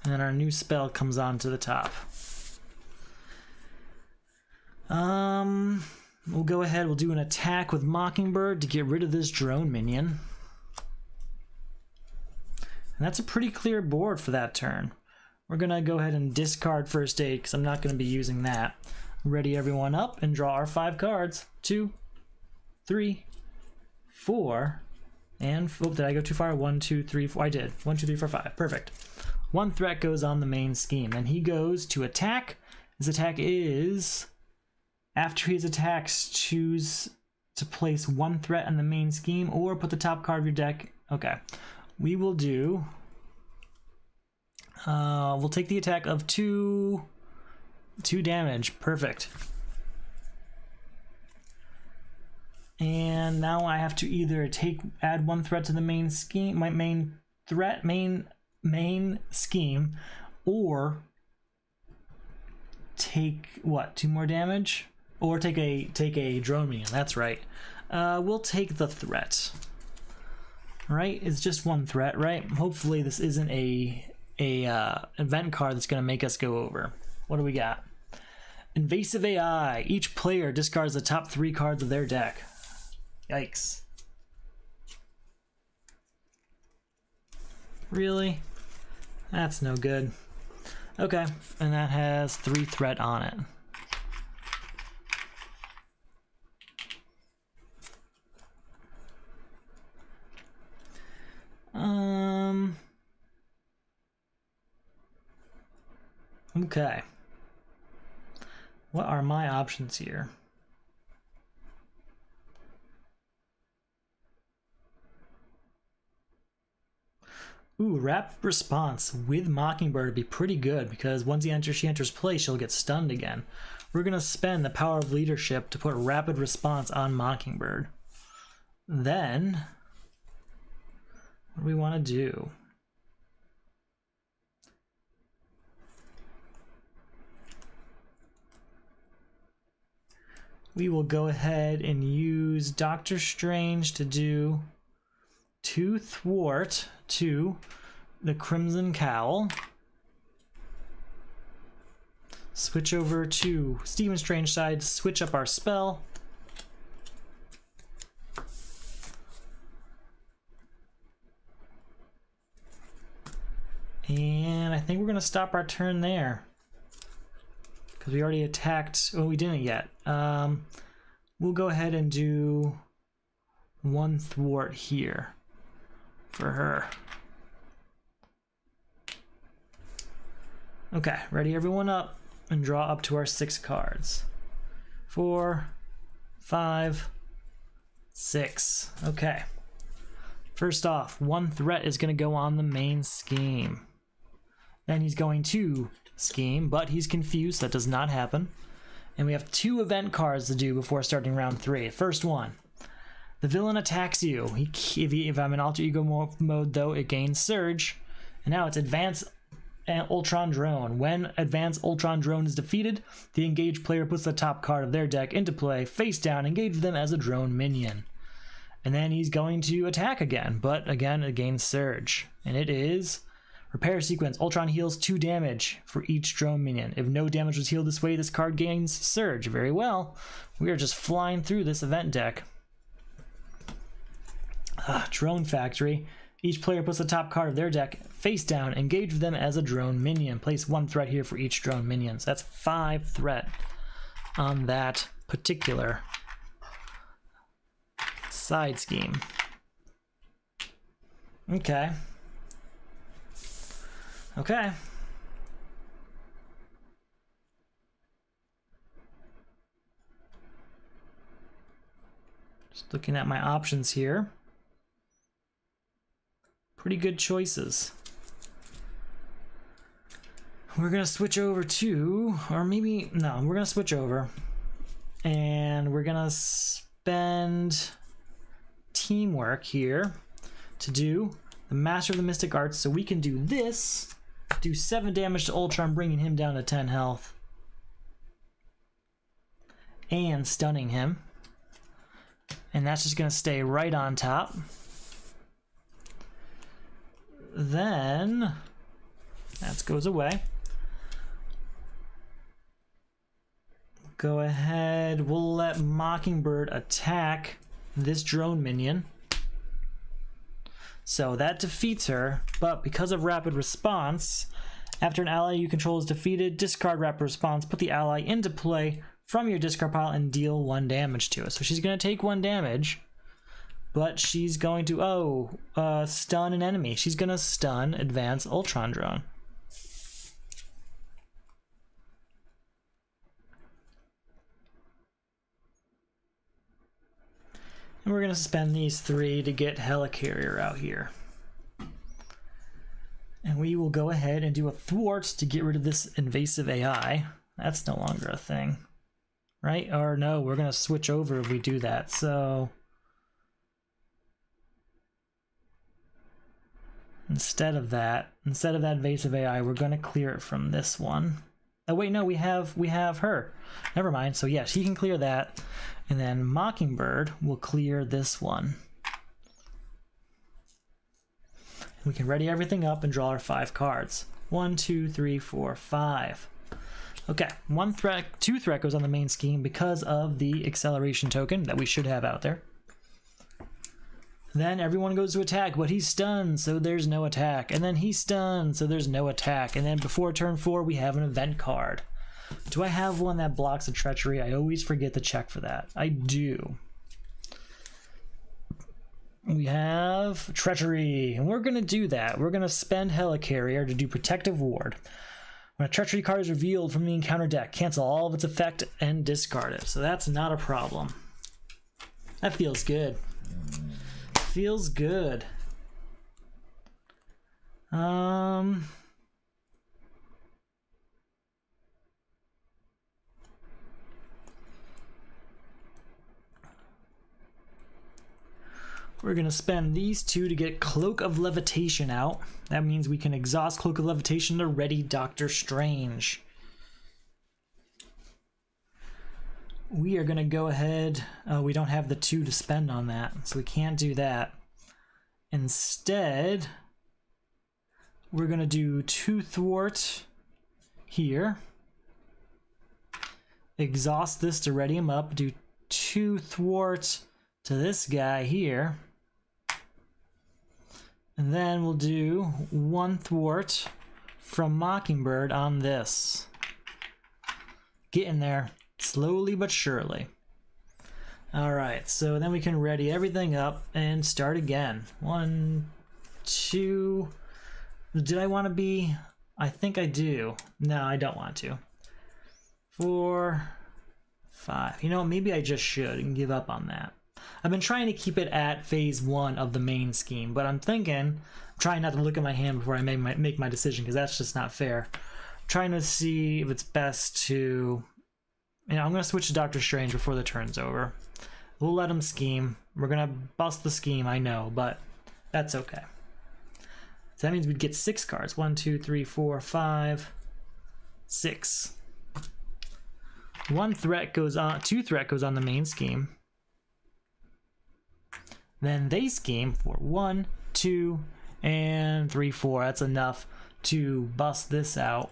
And then our new spell comes on to the top. We'll go ahead, we'll do an attack with Mockingbird to get rid of this drone minion. And that's a pretty clear board for that turn. We're gonna go ahead and discard First Aid because I'm not gonna be using that. Ready everyone up and draw our 5 cards. 2, 3, 4, and oh, did I go too far? 1, 2, 3, 4. I did. 1, 2, 3, 4, 5. Perfect. One threat goes on the main scheme. Then he goes to attack. His attack is, after his attacks, choose to place one threat on the main scheme or put the top card of your deck. Okay, we will do, we'll take the attack of two damage. Perfect. And now I have to either add one threat to the main scheme, my main scheme, or take what, 2 more damage, or take a drone minion. That's right. We'll take the threat. Right? It's just one threat, right? Hopefully this isn't a event card that's gonna make us go over. What do we got? Invasive AI. Each player discards the top 3 cards of their deck. Yikes. Really? That's no good. Okay, and that has 3 threat on it. Okay. What are my options here? Ooh, rapid response with Mockingbird would be pretty good because once she enters play, she'll get stunned again. We're gonna spend the power of leadership to put rapid response on Mockingbird. Then, what do we want to do? We will go ahead and use Doctor Strange to do 2 thwart to the Crimson Cowl. Switch over to Stephen Strange side, switch up our spell. And I think we're gonna stop our turn there, because we already attacked. Oh, we didn't yet. We'll go ahead and do 1 thwart here for her. Okay, ready everyone up and draw up to our 6 cards. 4, 5, 6. Okay. First off, 1 threat is going to go on the main scheme. Then he's going to scheme, but he's confused. That does not happen. And we have 2 event cards to do before starting round 3. First one. The villain attacks you. If I'm in alter ego mode, though, it gains Surge. And now it's Advance Ultron Drone. When Advance Ultron Drone is defeated, the engaged player puts the top card of their deck into play, face down, engage them as a drone minion. And then he's going to attack again, but again, it gains Surge. And it is Repair Sequence. Ultron heals 2 damage for each drone minion. If no damage was healed this way, this card gains Surge. Very well. We are just flying through this event deck. Drone Factory. Each player puts the top card of their deck face down, engage them as a drone minion. Place 1 threat here for each drone minion. So that's 5 threat on that particular side scheme. Okay. Okay. Just looking at my options here. Pretty good choices. We're gonna switch over to, or maybe, no, we're gonna switch over. And we're gonna spend teamwork here to do the Master of the Mystic Arts, so we can do this, do 7 damage to Ultron, bringing him down to 10 health. And stunning him. And that's just gonna stay right on top. Then that goes away. Go ahead, we'll let Mockingbird attack this drone minion. So that defeats her, but because of rapid response, after an ally you control is defeated, discard rapid response, put the ally into play from your discard pile and deal 1 damage to it. So she's going to take 1 damage. But she's going to, stun an enemy. She's going to stun Advance Ultron Drone. And we're going to spend these 3 to get Helicarrier out here. And we will go ahead and do a thwart to get rid of this invasive AI. That's no longer a thing, right? Or no, we're going to switch over if we do that. So instead of that invasive AI, we're going to clear it from this one. Oh wait, no, we have her. Never mind. So yes, he can clear that, and then Mockingbird will clear this one. We can ready everything up and draw our 5 cards. 1, 2, 3, 4, 5. Okay, 1 threat, 2 threat goes on the main scheme because of the acceleration token that we should have out there. Then everyone goes to attack, but he's stunned, so there's no attack. And then he's stunned, so there's no attack. And then before turn 4, we have an event card. Do I have one that blocks the treachery? I always forget to check for that. I do. We have treachery, and we're going to do that. We're going to spend Helicarrier to do protective ward. When a treachery card is revealed from the encounter deck, cancel all of its effect and discard it. So that's not a problem. That feels good. Feels good. We're going to spend these 2 to get Cloak of Levitation out. That means we can exhaust Cloak of Levitation to ready Doctor Strange. We are going to go ahead. Oh, we don't have the 2 to spend on that, so we can't do that. Instead, we're going to do 2 thwart here. Exhaust this to ready him up. Do 2 thwart to this guy here. And then we'll do 1 thwart from Mockingbird on this. Getting there, slowly but surely. Alright, so then we can ready everything up and start again. 1, 2... Did I want to be... I think I do. No, I don't want to. 4, 5. You know, maybe I just should and give up on that. I've been trying to keep it at phase 1 of the main scheme, but I'm trying not to look at my hand before I make my decision, because that's just not fair. I'm trying to see if it's best to... You know, I'm going to switch to Doctor Strange before the turn's over. We'll let him scheme. We're going to bust the scheme, I know, but that's okay. So that means we'd get 6 cards. 1, 2, 3, 4, 5, 6. 1 threat goes on, 2 threat goes on the main scheme. Then they scheme for 1, 2, and 3, 4. That's enough to bust this out.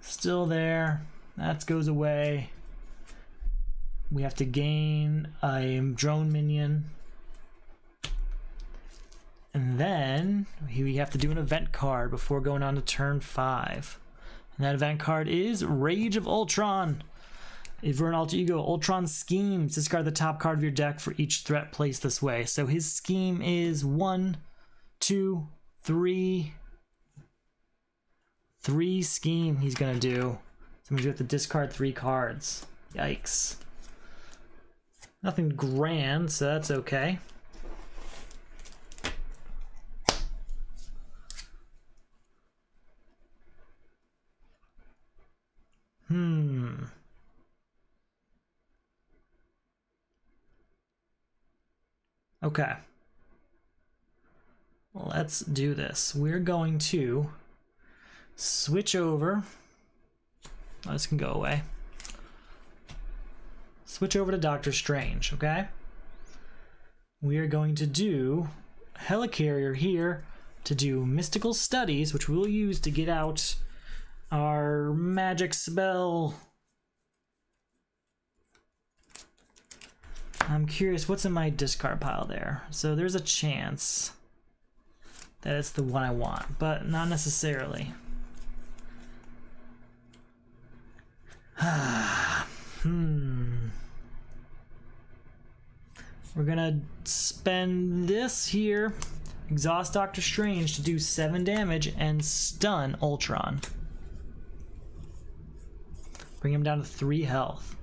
Still there. That goes away. We have to gain a drone minion. And then we have to do an event card before going on to turn 5. And that event card is Rage of Ultron. If you're an alter ego, Ultron schemes. Discard the top card of your deck for each threat placed this way. So his scheme is 1, 2, 3. 3 scheme he's going to do. So we have to discard 3 cards. Yikes. Nothing grand, so that's okay. Okay. Let's do this. We're going to switch over. Oh, this can go away. Switch over to Doctor Strange, okay? We are going to do Helicarrier here to do Mystical Studies, which we'll use to get out our magic spell. I'm curious, what's in my discard pile there? So there's a chance that it's the one I want, but not necessarily. We're gonna spend this here, exhaust Doctor Strange to do 7 damage and stun Ultron. Bring him down to 3 health.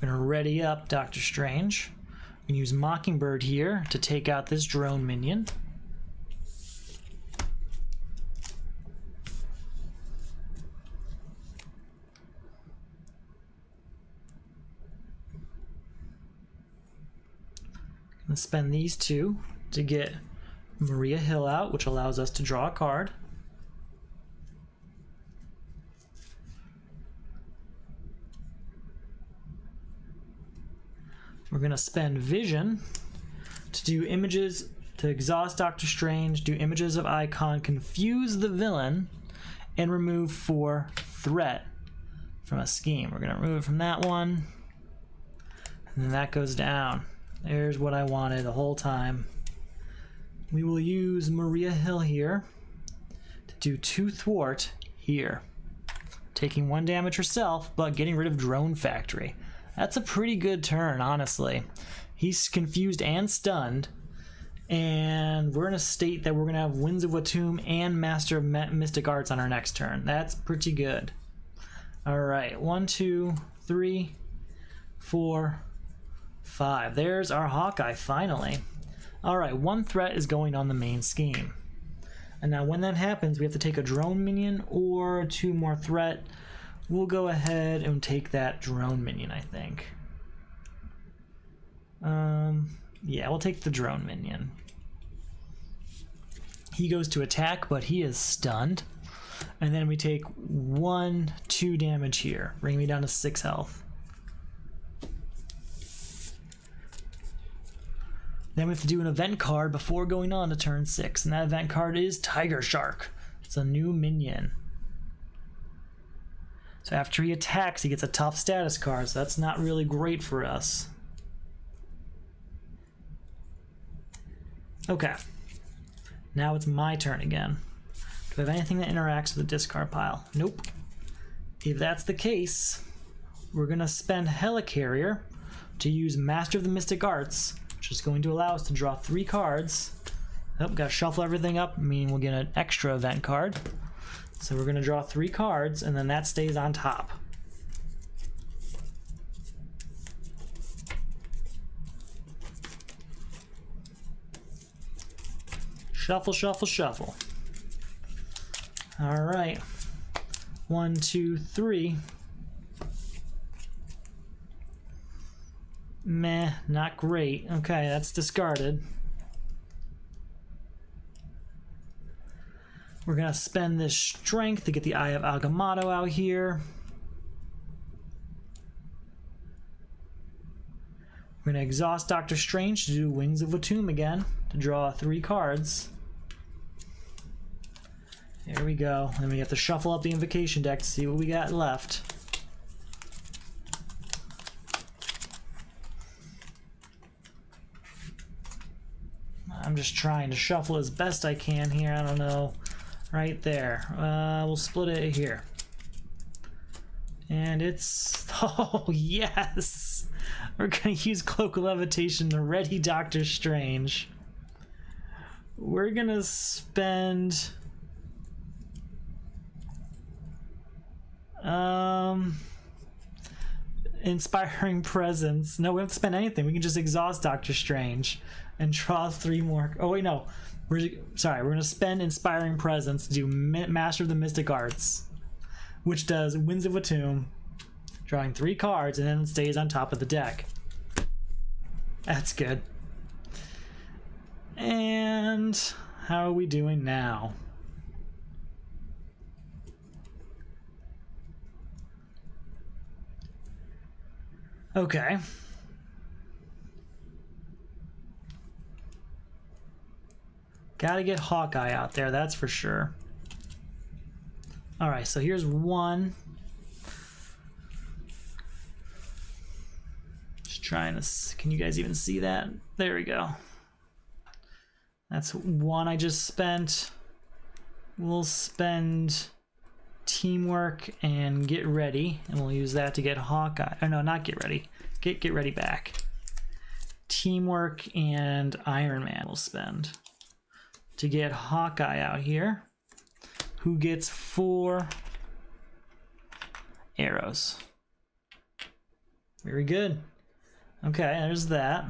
We're gonna ready up Doctor Strange. We can use Mockingbird here to take out this drone minion. Gonna spend these two to get Maria Hill out, which allows us to draw a card. We're going to spend Vision to do images, to exhaust Doctor Strange, do images of Icon, confuse the villain, and remove 4 threat from a scheme. We're going to remove it from that one, and then that goes down. There's what I wanted the whole time. We will use Maria Hill here to do 2 thwart here, taking 1 damage herself, but getting rid of Drone Factory. That's a pretty good turn, honestly. He's confused and stunned, and we're in a state that we're going to have Winds of Watum and Master of Mystic Arts on our next turn. That's pretty good. Alright, 1, 2, 3, 4, 5. There's our Hawkeye, finally. Alright, 1 threat is going on the main scheme. And now when that happens, we have to take a drone minion or 2 more threat. We'll go ahead and take that drone minion, I think. Yeah, we'll take the drone minion. He goes to attack, but he is stunned. And then we take 1, 2 damage here, bringing me down to 6 health. Then we have to do an event card before going on to turn 6, and that event card is Tiger Shark. It's a new minion. So after he attacks, he gets a tough status card, so that's not really great for us. Okay. Now it's my turn again. Do I have anything that interacts with the discard pile? Nope. If that's the case, we're going to spend Helicarrier to use Master of the Mystic Arts, which is going to allow us to draw 3 cards. Oh, gotta shuffle everything up, meaning we'll get an extra event card. So we're going to draw 3 cards, and then that stays on top. Shuffle, shuffle, shuffle. All right. 1, 2, 3. Meh, not great. Okay, that's discarded. We're gonna spend this strength to get the Eye of Agamotto out here. We're gonna exhaust Doctor Strange to do Wings of Watum again to draw 3 cards. There we go. And we have to shuffle up the invocation deck to see what we got left. I'm just trying to shuffle as best I can here. I don't know. Right there. We'll split it here. And it's... Oh, yes! We're going to use Cloak of Levitation to ready Doctor Strange. We're going to spend... Inspiring Presence. No, we don't have to spend anything. We can just exhaust Doctor Strange and draw 3 more. Oh, wait, no. We're going to spend Inspiring Presence to do Master of the Mystic Arts, which does Winds of Watum, drawing 3 cards, and then stays on top of the deck. That's good. And how are we doing now? Okay. Gotta get Hawkeye out there, that's for sure. Alright, so here's 1. Just trying to... Can you guys even see that? There we go. That's 1 I just spent. We'll spend Teamwork and Get Ready, and we'll use that to get Hawkeye. Oh, no, not Get Ready. Get Ready back. Teamwork and Iron Man we'll spend to get Hawkeye out here, who gets 4 arrows. Very good. Okay, there's that.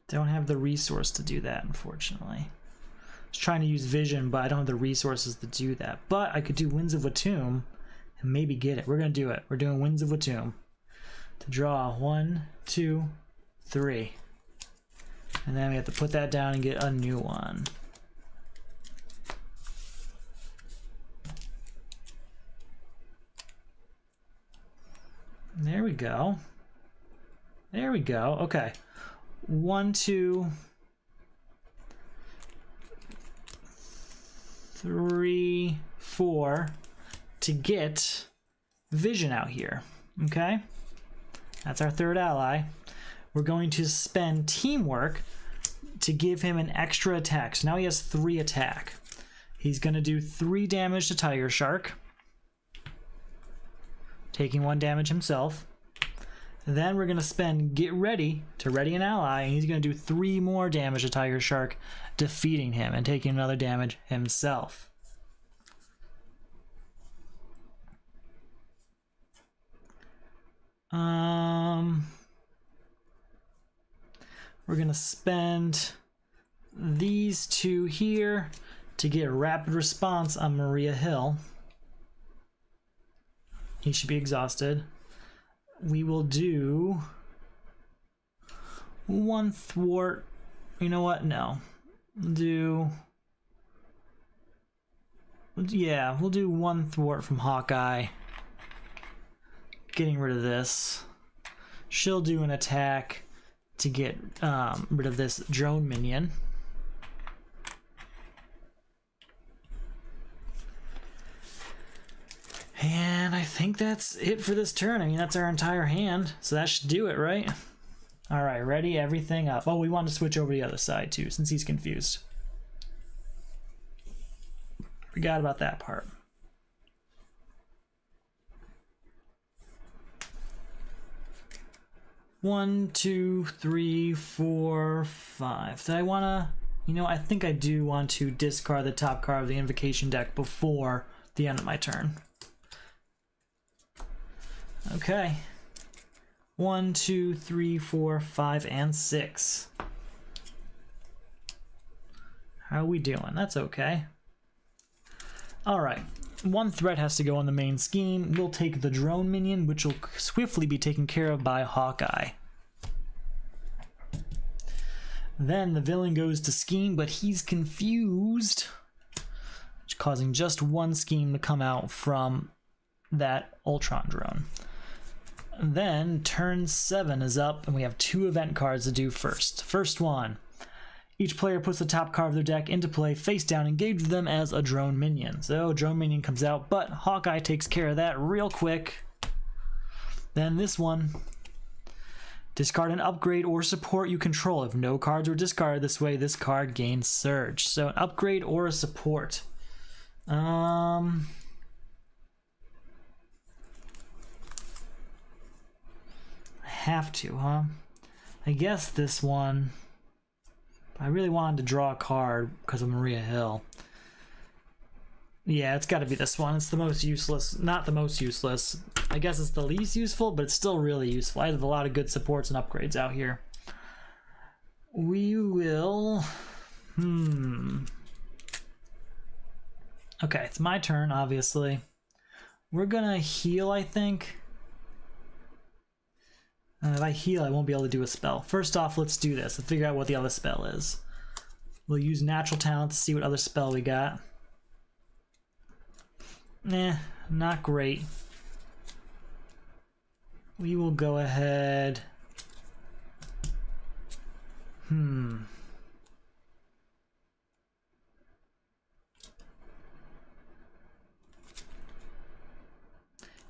Don't have the resource to do that, unfortunately. I was trying to use vision, but I don't have the resources to do that. But I could do Winds of Watum and maybe get it. We're going to do it. We're doing Winds of Watum. To draw 1, 2, 3. And then we have to put that down and get a new one. There we go. There we go. Okay. 1, 2, 3, 4 to get vision out here. Okay? That's our third ally. We're going to spend teamwork to give him an extra attack. So now he has 3 attack. He's going to do 3 damage to Tiger Shark, taking 1 damage himself. Then we're going to spend Get Ready to ready an ally, and he's going to do 3 more damage to Tiger Shark, defeating him and taking another damage himself. We're going to spend these 2 here to get a rapid response on Maria Hill. He should be exhausted. We will do 1 thwart. You know what? No. We'll do 1 thwart from Hawkeye. Getting rid of this. She'll do an attack to get rid of this drone minion. And I think that's it for this turn. I mean, that's our entire hand, so that should do it, right? All right, ready, everything up. Oh, we want to switch over to the other side too, since he's confused. Forgot about that part. One, 2, 3, 4, 5. Did I want to... You know, I think I do want to discard the top card of the Invocation deck before the end of my turn. Okay. 1, 2, 3, 4, 5, and 6. How are we doing? That's okay. Alright. 1 threat has to go on the main scheme. We'll take the drone minion, which will swiftly be taken care of by Hawkeye. Then the villain goes to scheme, but he's confused, causing just 1 scheme to come out from that Ultron drone. Then turn 7 is up, and we have 2 event cards to do first. First one. Each player puts the top card of their deck into play face down, engage them as a drone minion. So drone minion comes out, but Hawkeye takes care of that real quick. Then this one. Discard an upgrade or support you control. If no cards were discarded this way, this card gains Surge. So an upgrade or a support. I have to, huh? I guess this one. I really wanted to draw a card because of Maria Hill. Yeah, it's got to be this one. It's the most useless. Not the most useless. I guess it's the least useful, but it's still really useful. I have a lot of good supports and upgrades out here. We will... Okay, it's my turn, obviously. We're gonna heal, I think. If I heal, I won't be able to do a spell. First off, let's do this. Let's figure out what the other spell is. We'll use Natural Talent to see what other spell we got. Not great. We will go ahead...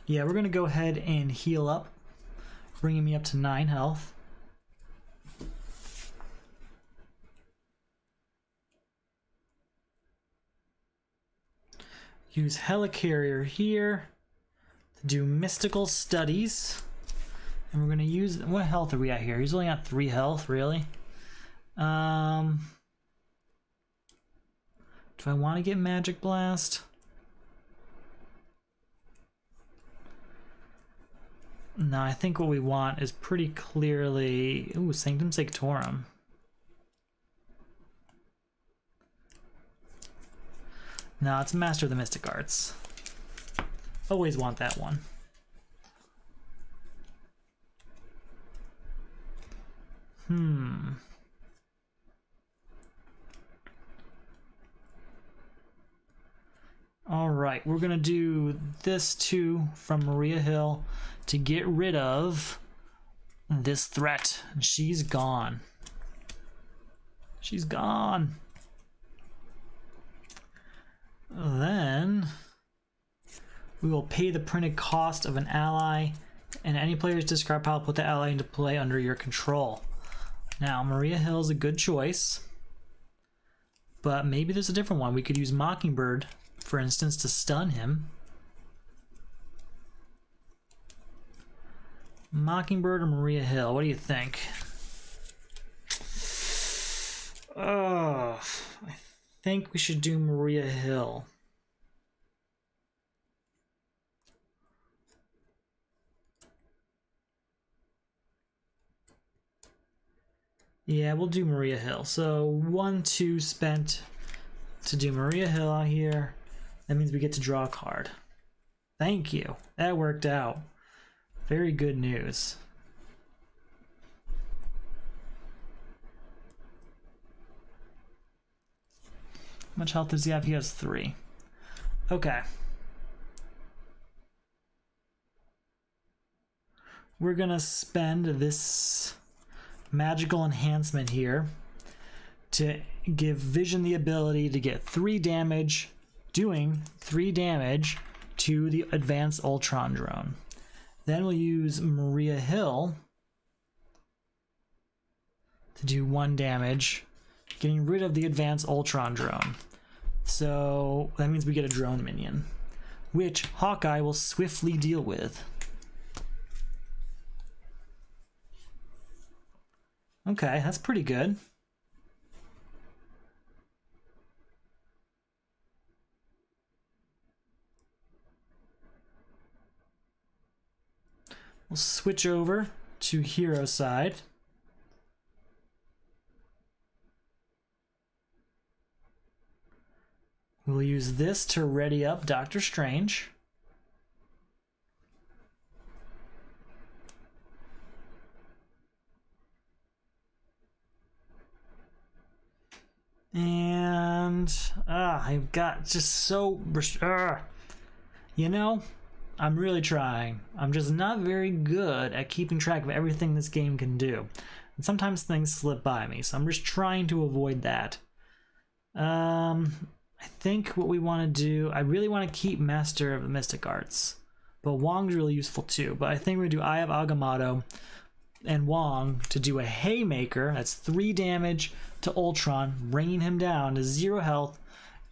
Yeah, we're going to go ahead and heal up, bringing me up to 9 health. Use Helicarrier here to do Mystical Studies. And we're going to use... What health are we at here? He's only got 3 health, really? Do I want to get Magic Blast? No, I think what we want is pretty clearly... Ooh, Sanctum Sanctorum. No, it's Master of the Mystic Arts. Always want that one. Alright, we're gonna do this too from Maria Hill to get rid of this threat. She's gone. She's gone. Then we will pay the printed cost of an ally, and any player's discard pile put the ally into play under your control. Now, Maria Hill is a good choice, but maybe there's a different one. We could use Mockingbird, for instance, to stun him. Mockingbird or Maria Hill? What do you think? Oh, I think we should do Maria Hill. Yeah, we'll do Maria Hill. So 1-2 spent to do Maria Hill out here. That means we get to draw a card. Thank you. That worked out. Very good news. How much health does he have? He has 3. Okay. We're gonna spend this magical enhancement here to give Vision the ability to get 3 damage, doing 3 damage to the advanced Ultron drone. Then we'll use Maria Hill to do 1 damage, getting rid of the advanced Ultron drone. So that means we get a drone minion, which Hawkeye will swiftly deal with. Okay, that's pretty good. We'll switch over to hero side. We'll use this to ready up Doctor Strange. And I've got just so you know, I'm really trying. I'm just not very good at keeping track of everything this game can do, and sometimes things slip by me, so I'm just trying to avoid that. I think what we want to do, I really want to keep Master of the Mystic Arts, but Wong's really useful too. But I think we're gonna do Eye of Agamotto and Wong to do a Haymaker. That's 3 damage to Ultron, bringing him down to 0 health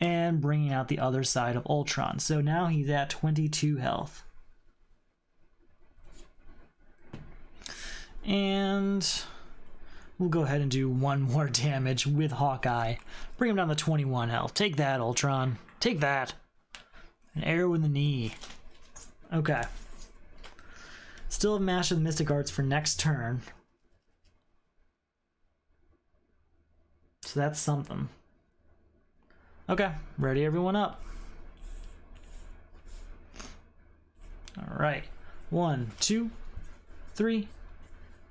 and bringing out the other side of Ultron. So now he's at 22 health. And we'll go ahead and do 1 more damage with Hawkeye. Bring him down to 21 health. Take that, Ultron. Take that. An arrow in the knee. Okay. Still have Master of the Mystic Arts for next turn. So that's something. Okay, ready everyone up. Alright. 1, 2, 3,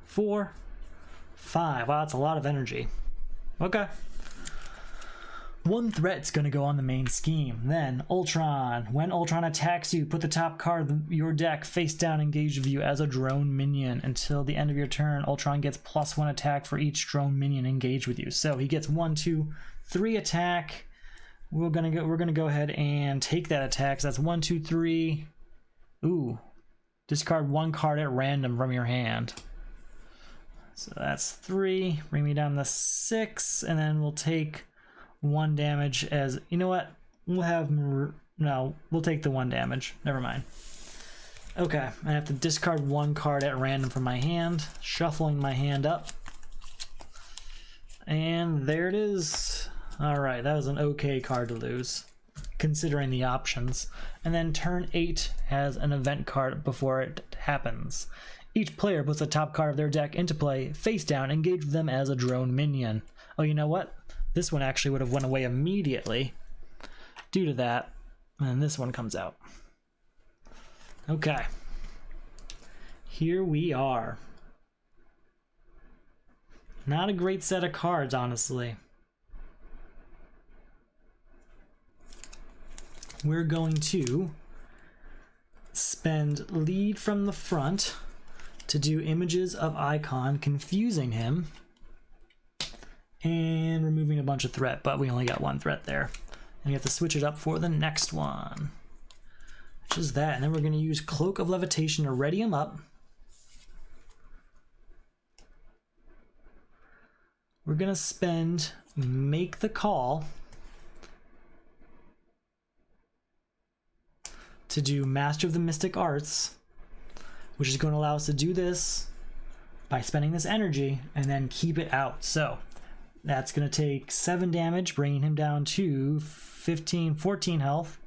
4, 5. Wow, that's a lot of energy. Okay. 1 threat's gonna go on the main scheme. Then, Ultron. When Ultron attacks you, put the top card of your deck face down engaged with you as a drone minion. Until the end of your turn, Ultron gets +1 attack for each drone minion engaged with you. So he gets 1, 2, 3 attack. We're gonna go ahead and take that attack. So that's 1, 2, 3. Ooh. Discard 1 card at random from your hand. So that's 3. Bring me down to 6, and then we'll take 1 damage as, you know what? We'll have, no, we'll take the 1 damage. Never mind. Okay, I have to discard 1 card at random from my hand, shuffling my hand up. And there it is. Alright, that was an okay card to lose, considering the options. And then turn 8 has an event card before it happens. Each player puts the top card of their deck into play, face down, engage them as a drone minion. Oh, you know what? This one actually would have went away immediately due to that. And this one comes out. Okay. Here we are. Not a great set of cards, honestly. We're going to spend lead from the front to do images of icon, confusing him, and removing a bunch of threat, but we only got one threat there. And you have to switch it up for the next one, which is that. And then we're going to use Cloak of Levitation to ready him up. We're going to spend Make the Call to do Master of the Mystic Arts, which is going to allow us to do this by spending this energy and then keep it out. So that's going to take 7 damage, bringing him down to 14 health.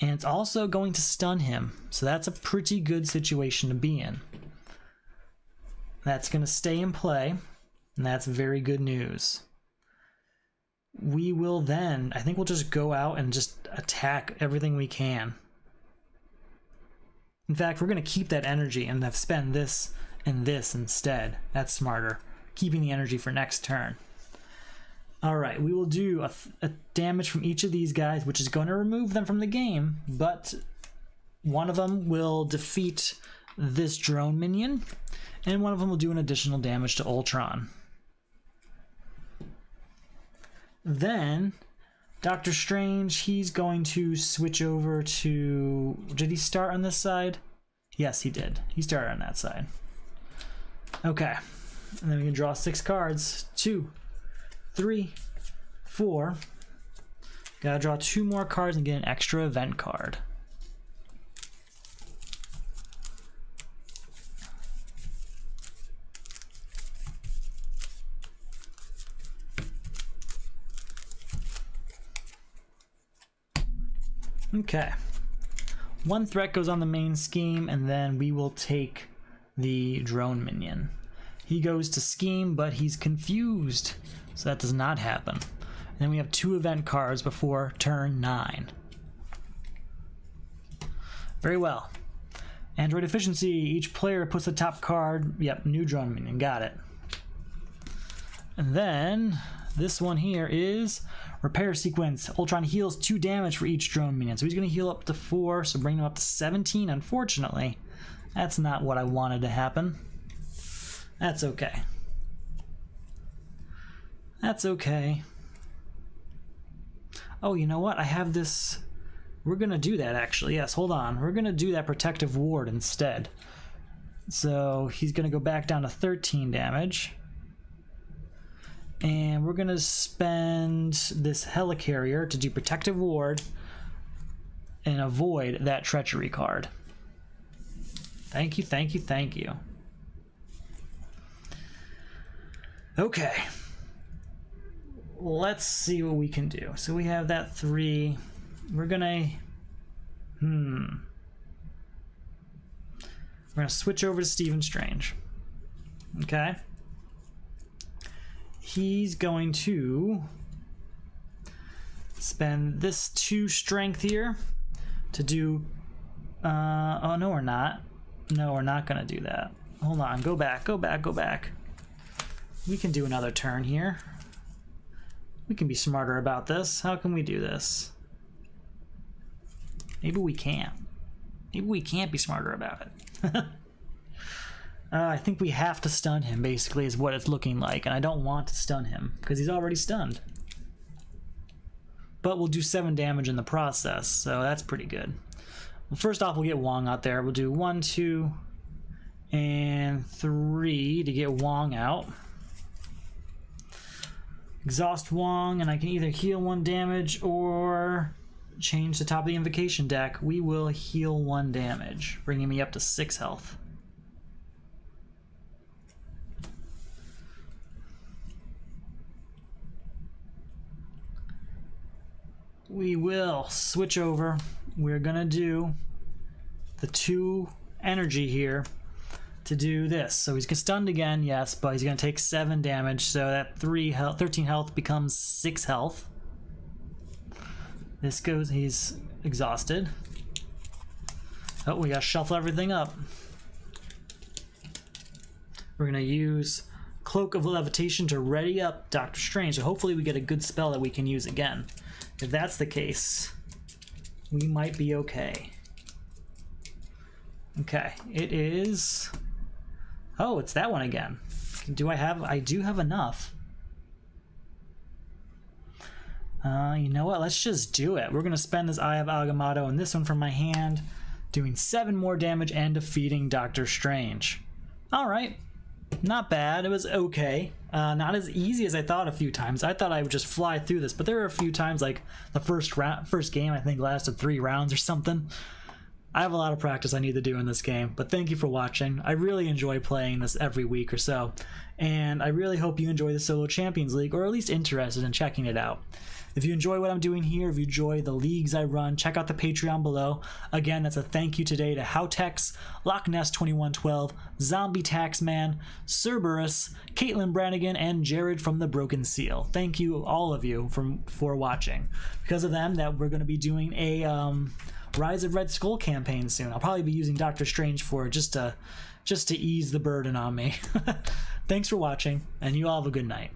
And it's also going to stun him. So that's a pretty good situation to be in. That's going to stay in play. And that's very good news. We will then, I think we'll just go out and just attack everything we can. In fact, we're going to keep that energy and have spend this and this instead. That's smarter. Keeping the energy for next turn. Alright, we will do a damage from each of these guys, which is going to remove them from the game, but one of them will defeat this drone minion, and one of them will do an additional damage to Ultron. Then, Doctor Strange, he's going to switch over to... Did he start on this side? Yes, he did. He started on that side. Okay. And then we can draw 6 cards. 2, 3, 4. Gotta draw 2 more cards and get an extra event card. Okay. 1 threat goes on the main scheme, and then we will take the drone minion. He goes to scheme, but he's confused, so that does not happen. And then we have 2 event cards before turn 9. Very well. Android efficiency. Each player puts the top card. Yep, new drone minion. Got it. And then this one here is repair sequence. Ultron heals 2 damage for each drone minion. So he's going to heal up to 4, so bring him up to 17, unfortunately. That's not what I wanted to happen. That's okay. That's okay. Oh, you know what? I have this... We're going to do that, actually. Yes, hold on. We're going to do that protective ward instead. So he's going to go back down to 13 damage. And we're going to spend this helicarrier to do protective ward and avoid that treachery card. Thank you, thank you, thank you. Okay. Let's see what we can do. So we have that 3. We're gonna... We're gonna switch over to Stephen Strange. Okay. He's going to spend this 2 strength here to do... oh, no, we're not. No, we're not gonna do that. Hold on, go back, go back, go back. We can do another turn here. We can be smarter about this. How can we do this? Maybe we can't. Maybe we can't be smarter about it. I think we have to stun him, basically, is what it's looking like. And I don't want to stun him, because he's already stunned. But we'll do 7 damage in the process, so that's pretty good. Well, first off, we'll get Wong out there. We'll do 1, 2, and 3 to get Wong out. Exhaust Wong, and I can either heal 1 damage or change the top of the invocation deck. We will heal 1 damage, bringing me up to 6 health. we will switch over. We're gonna do the 2 energy here to do this. So he's stunned again, yes, but he's gonna take 7 damage, so that 13 health becomes 6 health. This goes, he's exhausted. Oh, we gotta shuffle everything up. We're gonna use Cloak of Levitation to ready up Doctor Strange, so hopefully we get a good spell that we can use again. If that's the case, we might be okay. Okay, it is... Oh, it's that one again. Do I have... I do have enough. You know what? Let's just do it. We're going to spend this Eye of Agamotto and this one from my hand, doing 7 more damage and defeating Doctor Strange. Alright. Not bad. It was okay. Not as easy as I thought a few times. I thought I would just fly through this, but there were a few times, like the first game I think lasted 3 rounds or something. I have a lot of practice I need to do in this game, but thank you for watching. I really enjoy playing this every week or so, and I really hope you enjoy the Solo Champions League, or at least interested in checking it out. If you enjoy what I'm doing here, if you enjoy the leagues I run, check out the Patreon below. Again, that's a thank you today to Howtex, Loch Ness 2112, Zombie Taxman, Cerberus, Caitlin Brannagen, and Jared from the Broken Seal. Thank you, all of you, for watching. Because of them, that we're going to be doing a Rise of Red Skull campaign soon. I'll probably be using Doctor Strange for it just to ease the burden on me. Thanks for watching, and you all have a good night.